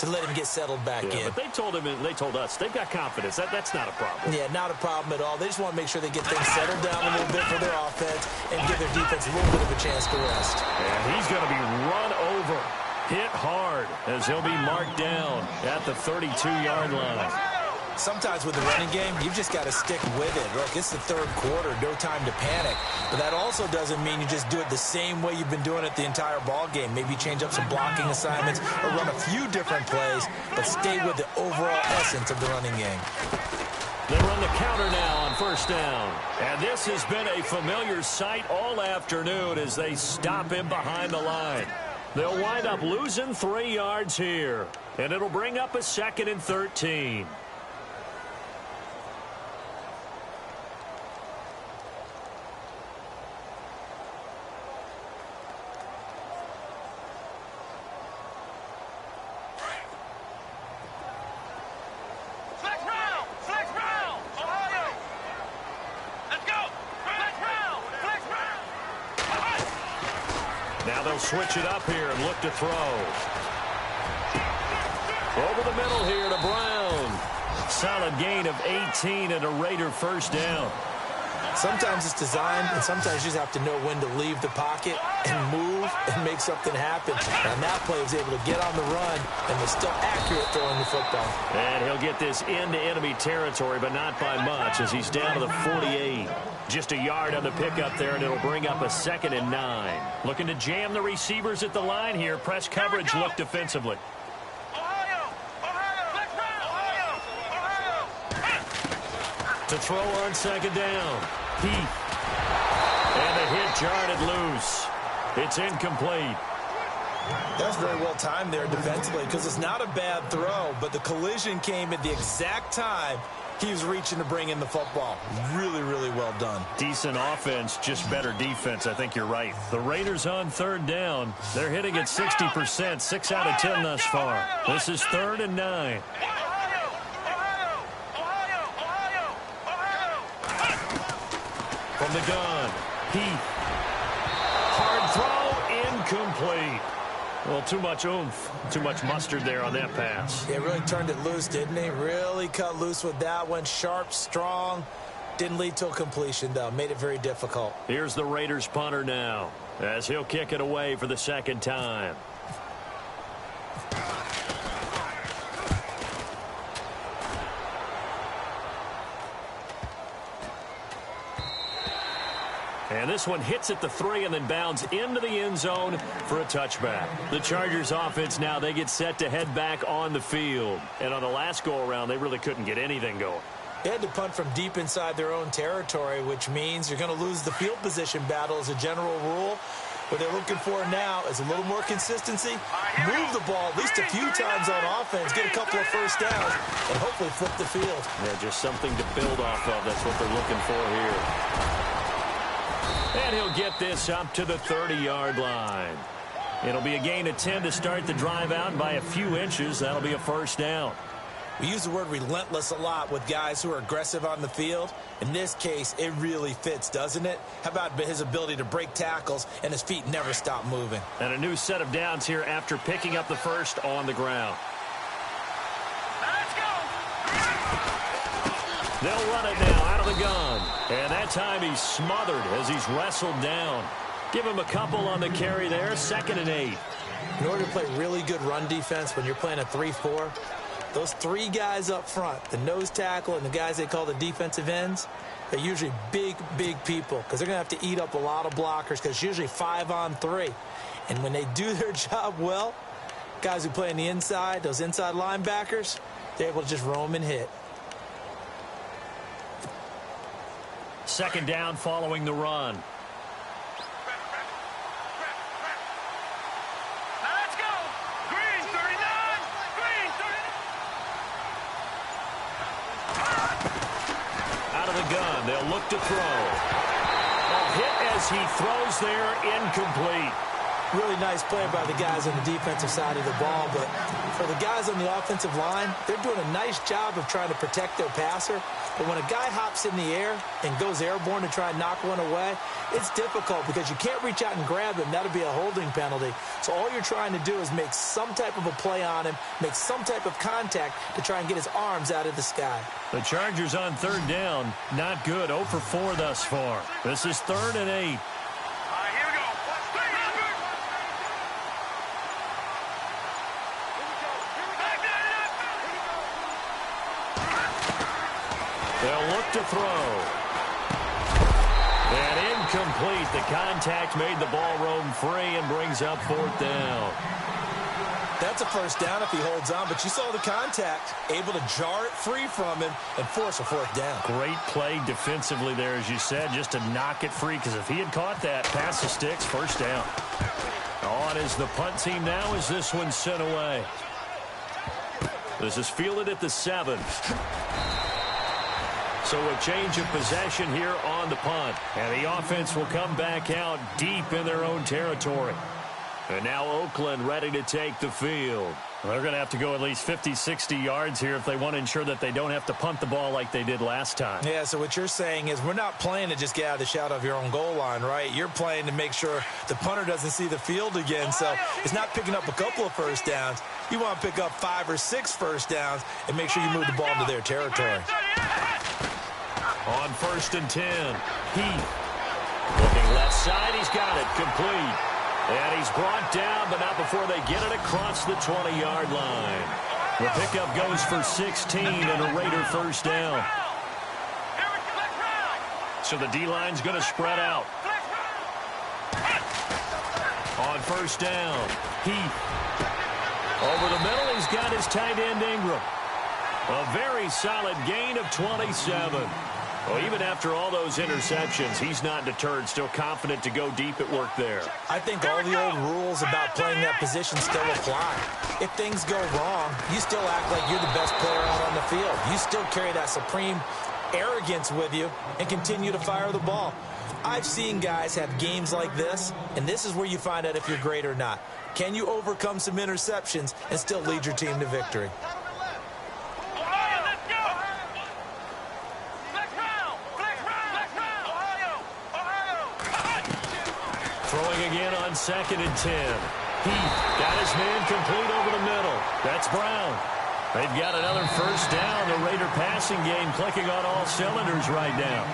to let him get settled back in. But they told him, and they told us, they've got confidence. That's not a problem. Yeah, not a problem at all. They just want to make sure they get things settled down a little bit for their offense and give their defense a little bit of a chance to rest. And he's going to be run over, hit hard, as he'll be marked down at the 32-yard line. Sometimes with the running game, you've just got to stick with it. Look, it's the third quarter, no time to panic. But that also doesn't mean you just do it the same way you've been doing it the entire ball game. Maybe change up some blocking assignments or run a few different plays, but stay with the overall essence of the running game. They run the counter now on first down. And this has been a familiar sight all afternoon as they stop him behind the line. They'll wind up losing 3 yards here. And it'll bring up a 2nd and 13. Now they'll switch it up here and look to throw. Over the middle here to Brown. Solid gain of 18 and a Raider first down. Sometimes it's designed, and sometimes you just have to know when to leave the pocket and move and make something happen. And that play was able to get on the run and was still accurate throwing the football. And he'll get this into enemy territory, but not by much as he's down to the 48. Just a yard on the pickup there, and it'll bring up a 2nd and 9. Looking to jam the receivers at the line here. Press coverage look defensively. To throw on 2nd down. Heath. And the hit jarred loose. It's incomplete. That's very well timed there defensively because it's not a bad throw, but the collision came at the exact time he was reaching to bring in the football. Really, really well done. Decent offense, just better defense. I think you're right. The Raiders on 3rd down. They're hitting at 60%, 6 out of 10 thus far. This is 3rd and 9. From the gun, Heath. Hard throw, incomplete. Well, too much oomph, too much mustard there on that pass. Yeah, really turned it loose, didn't he? Really cut loose with that one. Sharp, strong. Didn't lead to a completion, though. Made it very difficult. Here's the Raiders punter now, as he'll kick it away for the 2nd time. And this one hits at the 3 and then bounds into the end zone for a touchback. The Chargers offense now, they get set to head back on the field. And on the last go-around, they really couldn't get anything going. They had to punt from deep inside their own territory, which means you're going to lose the field position battle as a general rule. What they're looking for now is a little more consistency, move the ball at least a few times on offense, get a couple of first downs, and hopefully flip the field. Yeah, just something to build off of. That's what they're looking for here. And he'll get this up to the 30-yard line. It'll be a gain of 10 to start the drive out by a few inches. That'll be a 1st down. We use the word relentless a lot with guys who are aggressive on the field. In this case, it really fits, doesn't it? How about his ability to break tackles and his feet never stop moving? And a new set of downs here after picking up the 1st on the ground. Let's go. They'll run it now out of the gun. And that time he's smothered as he's wrestled down. Give him a couple on the carry there. 2nd and 8. In order to play really good run defense when you're playing a 3-4, those 3 guys up front, the nose tackle and the guys they call the defensive ends, they're usually big, big people because they're going to have to eat up a lot of blockers because it's usually 5-on-3. And when they do their job well, guys who play on the inside, those inside linebackers, they're able to just roam and hit. 2nd down following the run. Let's go. Green 39. Green 39. Out of the gun, they'll look to throw. A hit as he throws there, incomplete. Really nice play by the guys on the defensive side of the ball, but for the guys on the offensive line, they're doing a nice job of trying to protect their passer. But when a guy hops in the air and goes airborne to try and knock one away, it's difficult because you can't reach out and grab him. That'll be a holding penalty. So all you're trying to do is make some type of a play on him, make some type of contact to try and get his arms out of the sky. The Chargers on 3rd down, not good. 0 for 4 thus far. This is 3rd and 8. All right, here we go. They'll look to throw. And incomplete. The contact made the ball roam free and brings up 4th down. That's a 1st down if he holds on, but you saw the contact, able to jar it free from him and force a 4th down. Great play defensively there, as you said, just to knock it free, because if he had caught that, pass the sticks, 1st down. On is the punt team now as this one's sent away. This is fielded at the 7. So a change of possession here on the punt. And the offense will come back out deep in their own territory. And now Oakland ready to take the field. They're going to have to go at least 50, 60 yards here if they want to ensure that they don't have to punt the ball like they did last time. Yeah, so what you're saying is we're not playing to just get out of the shadow of your own goal line, right? You're playing to make sure the punter doesn't see the field again. So it's not picking up a couple of 1st downs. You want to pick up 5 or 6 1st downs and make sure you move the ball into their territory. On 1st and 10, Heath. Looking left side, he's got it, complete. And he's brought down, but not before they get it across the 20-yard line. The pickup goes for 16 and a Raider first down. So the D-line's going to spread out. On 1st down, Heath. Over the middle, he's got his tight end Ingram. A very solid gain of 27. Well, even after all those interceptions, he's not deterred, still confident to go deep at work there. I think all the old rules about playing that position still apply. If things go wrong, you still act like you're the best player out on the field. You still carry that supreme arrogance with you and continue to fire the ball. I've seen guys have games like this, and this is where you find out if you're great or not. Can you overcome some interceptions and still lead your team to victory? Throwing again on 2nd and 10. Heath got his man complete over the middle. That's Brown. They've got another first down. The Raider passing game clicking on all cylinders right now.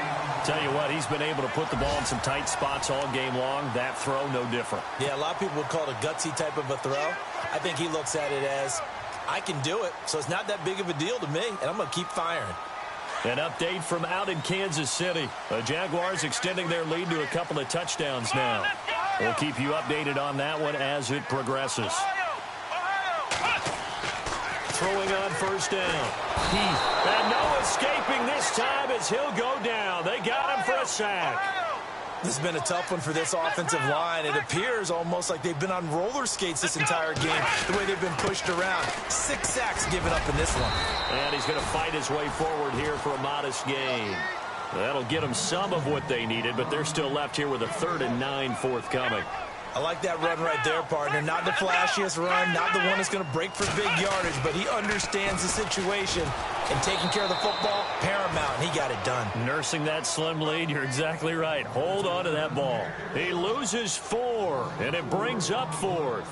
Tell you what, he's been able to put the ball in some tight spots all game long. That throw, no different. Yeah, a lot of people would call it a gutsy type of a throw. I think he looks at it as, I can do it, so it's not that big of a deal to me, and I'm going to keep firing. An update from out in Kansas City. The Jaguars extending their lead to a couple of touchdowns now. We'll keep you updated on that one as it progresses. Throwing on 1st down. Heath. And no escaping this time as he'll go down. They got him for a sack. This has been a tough one for this offensive line. It appears almost like they've been on roller skates this entire game, the way they've been pushed around. 6 sacks given up in this one. And he's going to fight his way forward here for a modest gain. That'll get them some of what they needed, but they're still left here with a 3rd and 9 forthcoming. I like that run right there, partner. Not the flashiest run, not the one that's going to break for big yardage, but he understands the situation, and taking care of the football, paramount. He got it done. Nursing that slim lead, you're exactly right. Hold on to that ball. He loses 4, and it brings up 4th.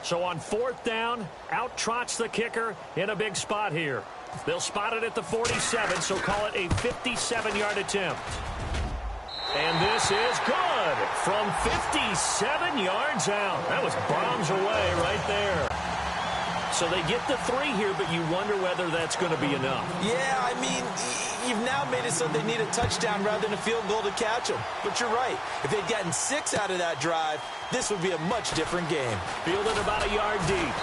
So on 4th down, out trots the kicker in a big spot here. They'll spot it at the 47, so call it a 57-yard attempt. And this is good from 57 yards out. That was bombs away right there. So they get the 3 here, but you wonder whether that's going to be enough. Yeah, I mean, you've now made it so they need a touchdown rather than a field goal to catch them. But you're right. If they'd gotten 6 out of that drive, this would be a much different game. Fielded about a yard deep.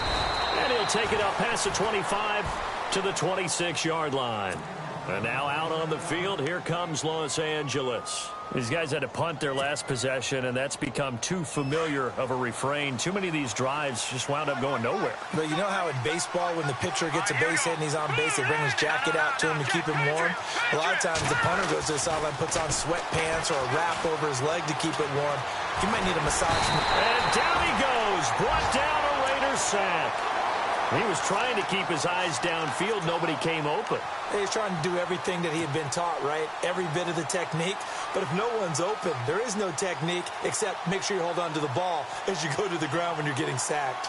And he'll take it up past the 25 to the 26-yard line. And now out on the field, here comes Los Angeles. These guys had to punt their last possession, and that's become too familiar of a refrain. Too many of these drives just wound up going nowhere. But you know how in baseball, when the pitcher gets a base hit and he's on base, they bring his jacket out to him to keep him warm? A lot of times the punter goes to the sideline, puts on sweatpants or a wrap over his leg to keep it warm. He might need a massage. And down he goes. Brought down a Raider sack. He was trying to keep his eyes downfield. Nobody came open. He's trying to do everything that he had been taught, right? Every bit of the technique. But if no one's open, there is no technique except make sure you hold on to the ball as you go to the ground when you're getting sacked.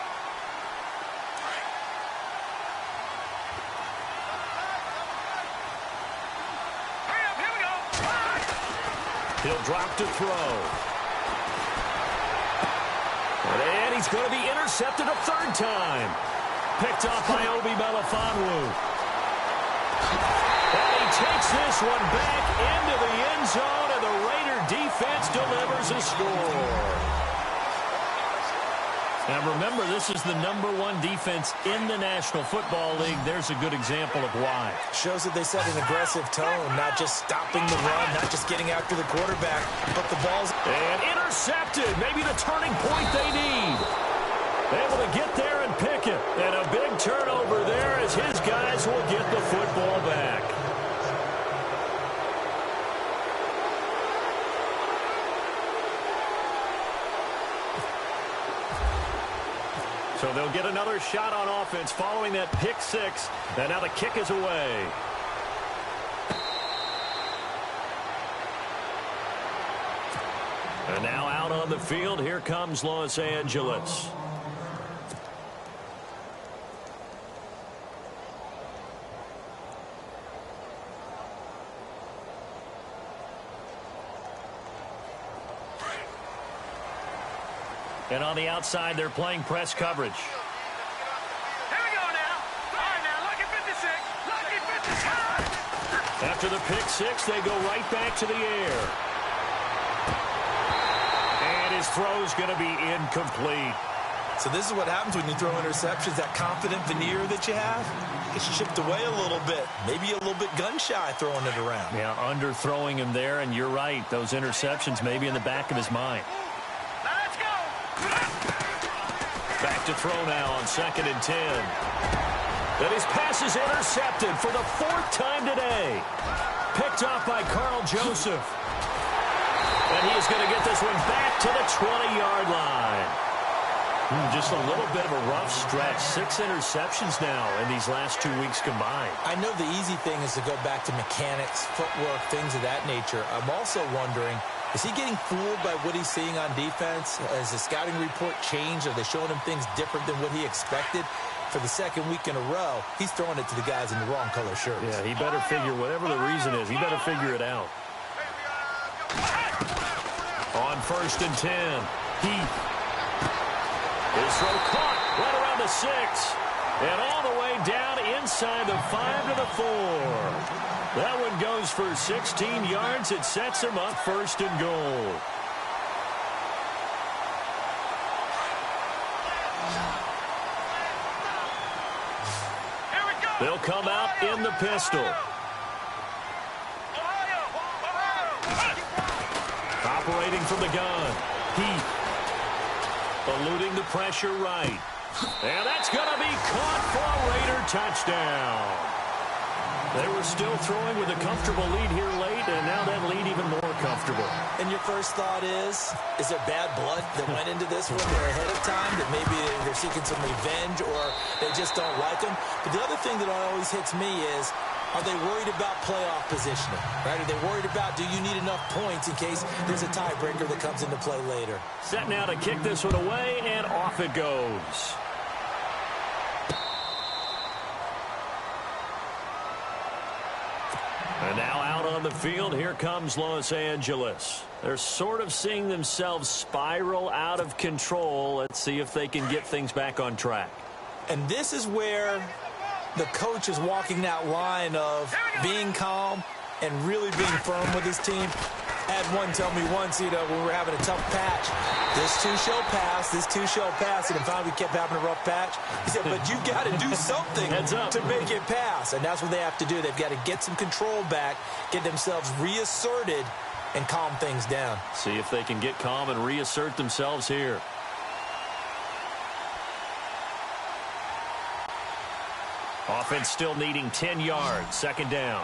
He'll drop to throw. And he's going to be intercepted a 3rd time. Picked off by Obi Melifonwu. And he takes this one back into the end zone, and the Raider defense delivers a score. Now remember, this is the #1 defense in the National Football League. There's a good example of why. Shows that they set an aggressive tone, not just stopping the run, not just getting after the quarterback, but the ball's... And intercepted. Maybe the turning point they need. Able to get there and pick it. And a big turnover there as his guys will get the football back. So they'll get another shot on offense following that pick 6. And now the kick is away. And now out on the field, here comes Los Angeles. And on the outside, they're playing press coverage. Here we go now. All right, now, lucky 56. Lucky 56. After the pick six, they go right back to the air. And his throw's going to be incomplete. So this is what happens when you throw interceptions. That confident veneer that you have, it's chipped away a little bit. Maybe a little bit gun-shy throwing it around. Yeah, underthrowing him there, and you're right. Those interceptions may be in the back of his mind. Let's go. Back to throw now on 2nd and 10. Then his pass is intercepted for the 4th time today. Picked off by Carl Joseph. And he is going to get this one back to the 20-yard line. Just a little bit of a rough stretch. 6 interceptions now in these last 2 weeks combined. I know the easy thing is to go back to mechanics, footwork, things of that nature. I'm also wondering, is he getting fooled by what he's seeing on defense? Has the scouting report changed? Are they showing him things different than what he expected? For the 2nd week in a row, he's throwing it to the guys in the wrong color shirts. Yeah, he better figure, whatever the reason is, he better figure it out. On 1st and 10, Heath. His throw caught right around the 6. And all the way down inside the 5 to the 4. That one goes for 16 yards. It sets him up 1st and goal. Here we go. They'll come out in the pistol. Operating from the gun. Heath. Eluding the pressure right. And that's going to be caught for a Raider touchdown. They were still throwing with a comfortable lead here late, and now that lead even more comfortable. And your first thought is there bad blood that went into this one ahead of time, that maybe they're seeking some revenge or they just don't like them? But the other thing that always hits me is, are they worried about playoff positioning, right? Are they worried about, do you need enough points in case there's a tiebreaker that comes into play later? Set now to kick this one away, and off it goes. And now out on the field, here comes Los Angeles. They're sort of seeing themselves spiral out of control. Let's see if they can get things back on track. And this is where the coach is walking that line of being calm and really being firm with his team. I had one tell me once, when we were having a tough patch, this too shall pass, this too shall pass, and finally we kept having a rough patch. He said, but you got to do something to make it pass, and that's what they have to do. They've got to get some control back, get themselves reasserted, and calm things down. See if they can get calm and reassert themselves here. Offense still needing 10 yards. 2nd down.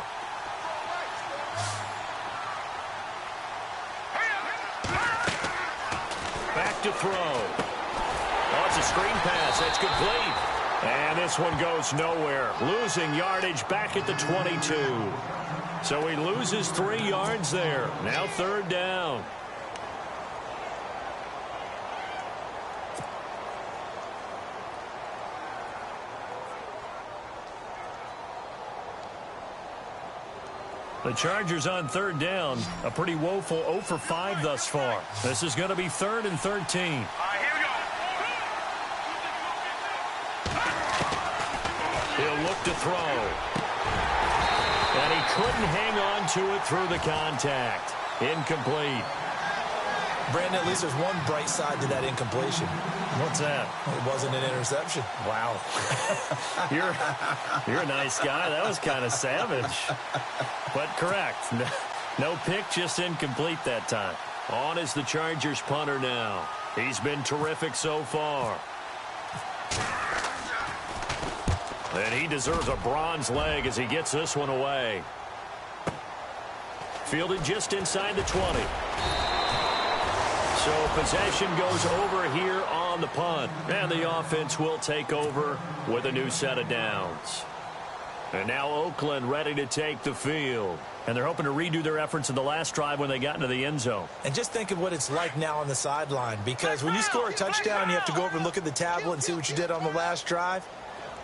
Back to throw. Oh, it's a screen pass. That's complete. And this one goes nowhere. Losing yardage back at the 22. So he loses 3 yards there. Now 3rd down. The Chargers on 3rd down. A pretty woeful 0 for 5 thus far. This is going to be 3rd and 13. All right, here we go. He'll look to throw. And he couldn't hang on to it through the contact. Incomplete. Brandon, at least there's one bright side to that incompletion. What's that? It wasn't an interception. Wow. You're a nice guy. That was kind of savage. But correct. No pick, just incomplete that time. On is the Chargers punter now. He's been terrific so far. And he deserves a bronze leg as he gets this one away. Fielded just inside the 20. So possession goes over here on the punt. And the offense will take over with a new set of downs. And now Oakland ready to take the field. And they're hoping to redo their efforts in the last drive when they got into the end zone. And just think of what it's like now on the sideline. Because when you score a touchdown, you have to go over and look at the tablet and see what you did on the last drive.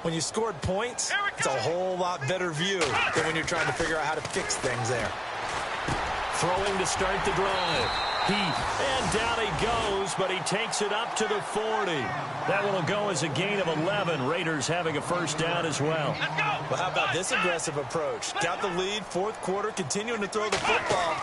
When you scored points, it's a whole lot better view than when you're trying to figure out how to fix things there. Throwing to start the drive. And down he goes, but he takes it up to the 40. That one will go as a gain of 11. Raiders having a first down as well. Well, how about this aggressive approach? Got the lead, fourth quarter, continuing to throw the football.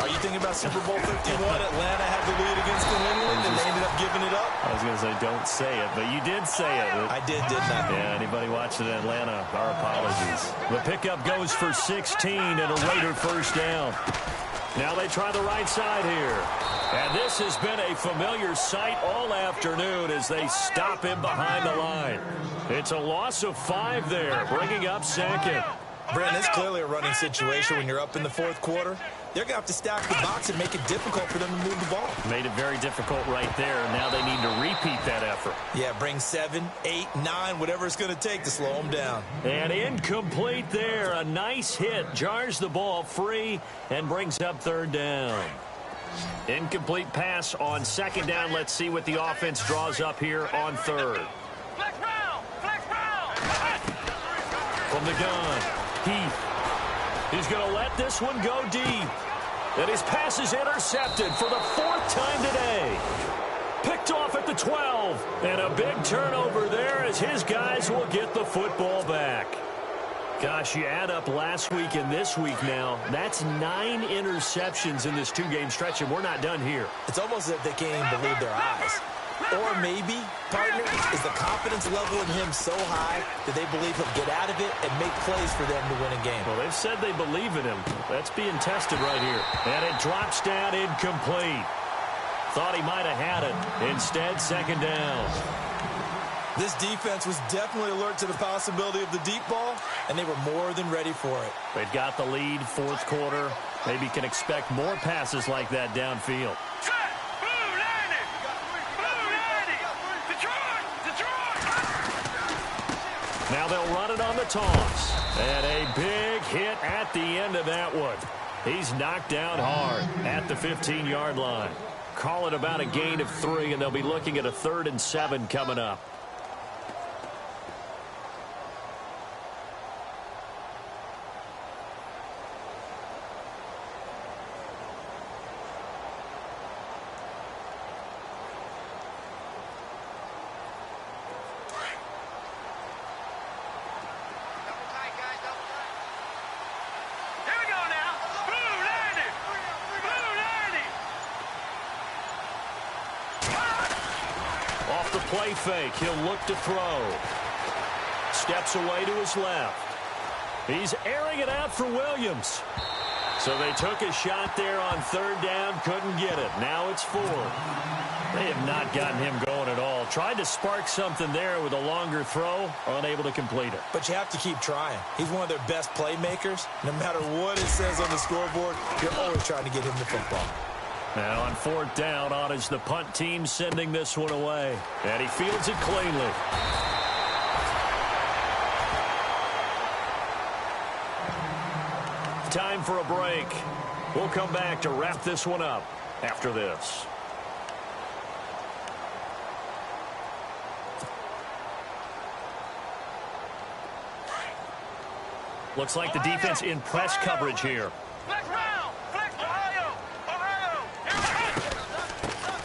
Are you thinking about Super Bowl 51? Atlanta had the lead against New England, and they ended up giving it up? I was going to say, don't say it, but you did say it. I did, didn't I? Yeah, anybody watching in Atlanta, our apologies. The pickup goes for 16 and a Raider first down. Now they try the right side here. And this has been a familiar sight all afternoon as they stop him behind the line. It's a loss of 5 there, bringing up second. Brent, it's clearly a running situation when you're up in the fourth quarter. They're going to have to stack the box and make it difficult for them to move the ball. Made it very difficult right there. Now they need to repeat that effort. Yeah, bring 7, 8, 9, whatever it's going to take to slow them down. And incomplete there. A nice hit. Jars the ball free and brings up third down. Incomplete pass on second down. Let's see what the offense draws up here on third. Flex round! Flex round! From the gun, Heath. He's going to let this one go deep. And his pass is intercepted for the 4th time today. Picked off at the 12. And a big turnover there as his guys will get the football back. Gosh, you add up last week and this week now. That's 9 interceptions in this 2-game stretch, and we're not done here. It's almost as if they can't even believe their eyes. Or maybe, partner, is the confidence level in him so high that they believe he'll get out of it and make plays for them to win a game. Well, they've said they believe in him. That's being tested right here. And it drops down incomplete. Thought he might have had it. Instead, second down. This defense was definitely alert to the possibility of the deep ball, and they were more than ready for it. They've got the lead, fourth quarter. Maybe can expect more passes like that downfield. Now they'll run it on the toss. And a big hit at the end of that one. He's knocked down hard at the 15-yard line. Call it about a gain of 3, and they'll be looking at a 3rd and 7 coming up. The play fake. He'll look to throw. Steps away to his left. He's airing it out for Williams. So they took a shot there on 3rd down. Couldn't get it. Now it's 4th. They have not gotten him going at all. Tried to spark something there with a longer throw. Unable to complete it. But you have to keep trying. He's one of their best playmakers. No matter what it says on the scoreboard, you're always trying to get him the football. Now on 4th down, on is the punt team sending this one away. And he fields it cleanly. Time for a break. We'll come back to wrap this one up after this. Looks like the defense in press coverage here.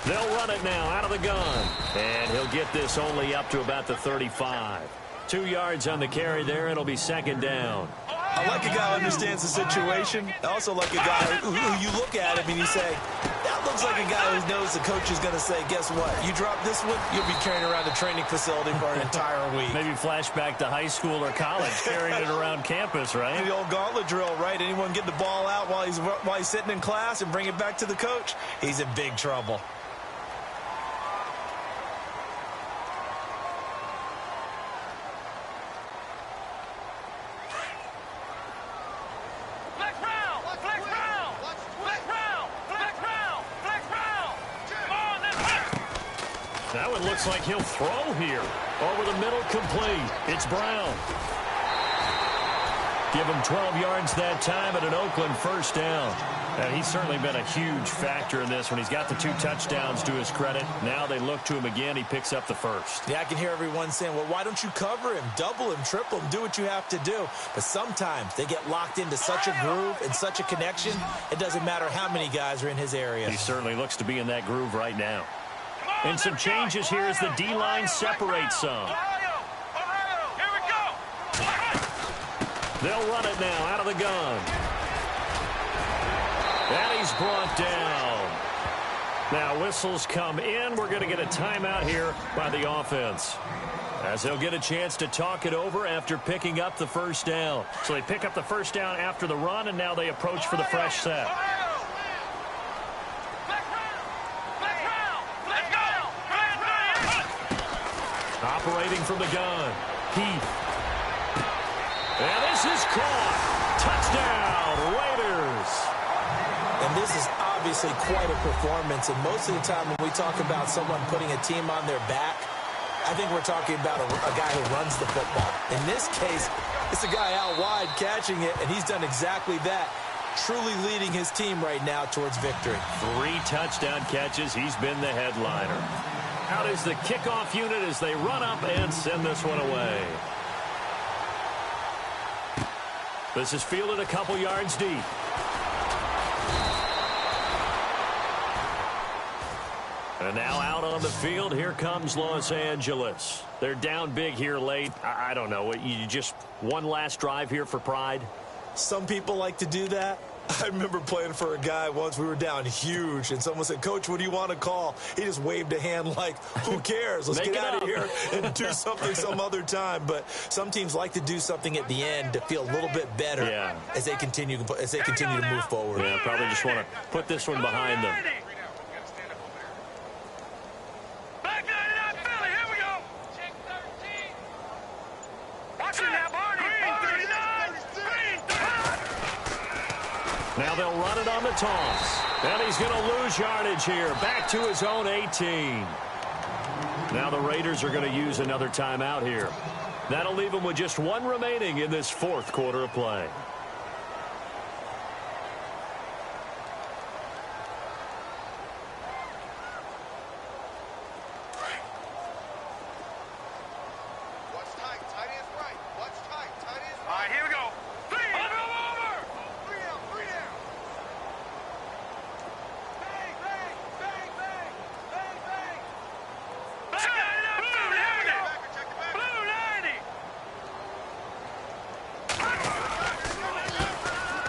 They'll run it now out of the gun. And he'll get this only up to about the 35. 2 yards on the carry there. It'll be second down. I like a guy who understands the situation. I also like a guy who you look at him and you say, that looks like a guy who knows the coach is going to say, guess what? You drop this one, you'll be carrying around the training facility for an entire week. Maybe flashback to high school or college, carrying it around campus, right? The old gauntlet drill, right? Anyone get the ball out while he's sitting in class and bring it back to the coach? He's in big trouble. That one looks like he'll throw here. Over the middle, complete. It's Brown. Give him 12 yards that time at an Oakland first down. And he's certainly been a huge factor in this when he's got the 2 touchdowns to his credit. Now they look to him again. He picks up the first. Yeah, I can hear everyone saying, well, why don't you cover him, double him, triple him, do what you have to do. But sometimes they get locked into such a groove and such a connection, it doesn't matter how many guys are in his area. He certainly looks to be in that groove right now. And some changes here as the D-line separates some. Here we go. They'll run it now out of the gun. And he's brought down. Now whistles come in. We're going to get a timeout here by the offense, as they'll get a chance to talk it over after picking up the first down. So they pick up the first down after the run, and now they approach for the fresh set. Operating from the gun, Heath. And this is caught. Touchdown, Raiders. And this is obviously quite a performance. And most of the time when we talk about someone putting a team on their back, I think we're talking about a guy who runs the football. In this case, it's a guy out wide catching it, and he's done exactly that, truly leading his team right now towards victory. 3 touchdown catches. He's been the headliner. Out is the kickoff unit as they run up and send this one away. This is fielded a couple yards deep. And now out on the field, here comes Los Angeles. They're down big here late. I don't know. You just one last drive here for pride? Some people like to do that. I remember playing for a guy once. We were down huge, and someone said, Coach, what do you want to call? He just waved a hand like, who cares? Let's get out of here and do something some other time. But some teams like to do something at the end to feel a little bit better as they continue to move forward. Yeah, probably just want to put this one behind them. Now they'll run it on the toss. And he's going to lose yardage here. Back to his own 18. Now the Raiders are going to use another timeout here. That'll leave them with just 1 remaining in this 4th quarter of play.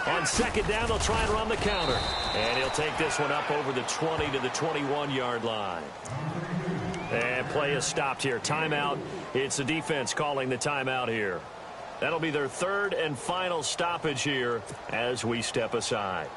On 2nd down, they'll try and run the counter. And he'll take this one up over the 20 to the 21-yard line. And play is stopped here. Timeout. It's the defense calling the timeout here. That'll be their 3rd and final stoppage here as we step aside.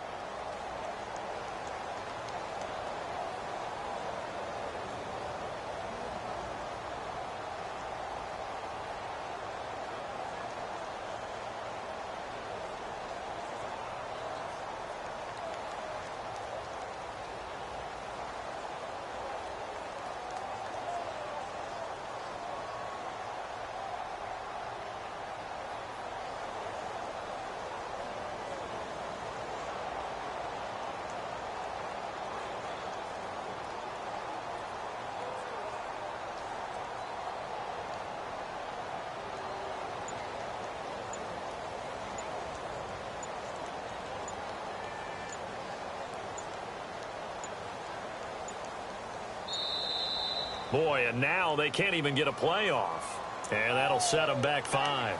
Boy, and now they can't even get a play off. And that'll set them back 5.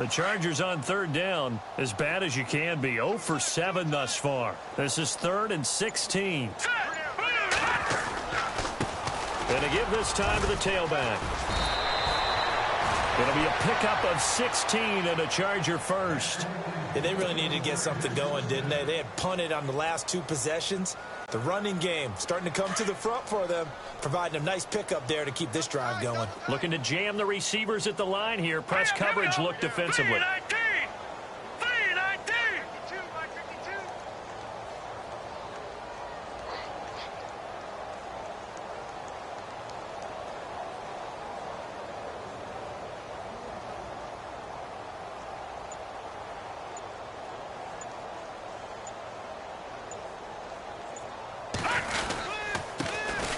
The Chargers on third down, as bad as you can be. 0 for 7 thus far. This is 3rd and 16. Going to give this time to the tailback. It'll be a pickup of 16 and a Charger first. Yeah, they really needed to get something going, didn't they? They had punted on the last 2 possessions. The running game starting to come to the front for them, providing a nice pickup there to keep this drive going. Looking to jam the receivers at the line here. Press coverage look defensively.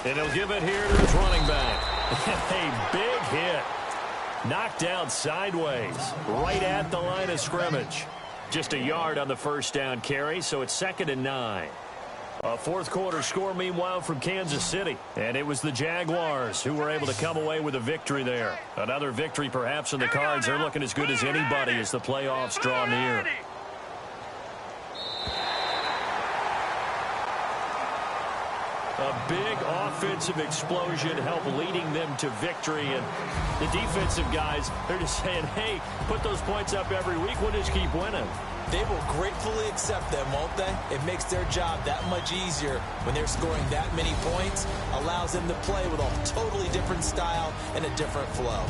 And he'll give it here to his running back. A big hit. Knocked down sideways, right at the line of scrimmage. Just a yard on the first down carry, so it's 2nd and 9. A fourth quarter score, meanwhile, from Kansas City. And it was the Jaguars who were able to come away with a victory there. Another victory perhaps in the cards. They're looking as good as anybody as the playoffs draw near. A big offensive explosion helped leading them to victory. And the defensive guys, they're just saying, hey, put those points up every week. We'll just keep winning. They will gratefully accept them, won't they? It makes their job that much easier when they're scoring that many points. Allows them to play with a totally different style and a different flow.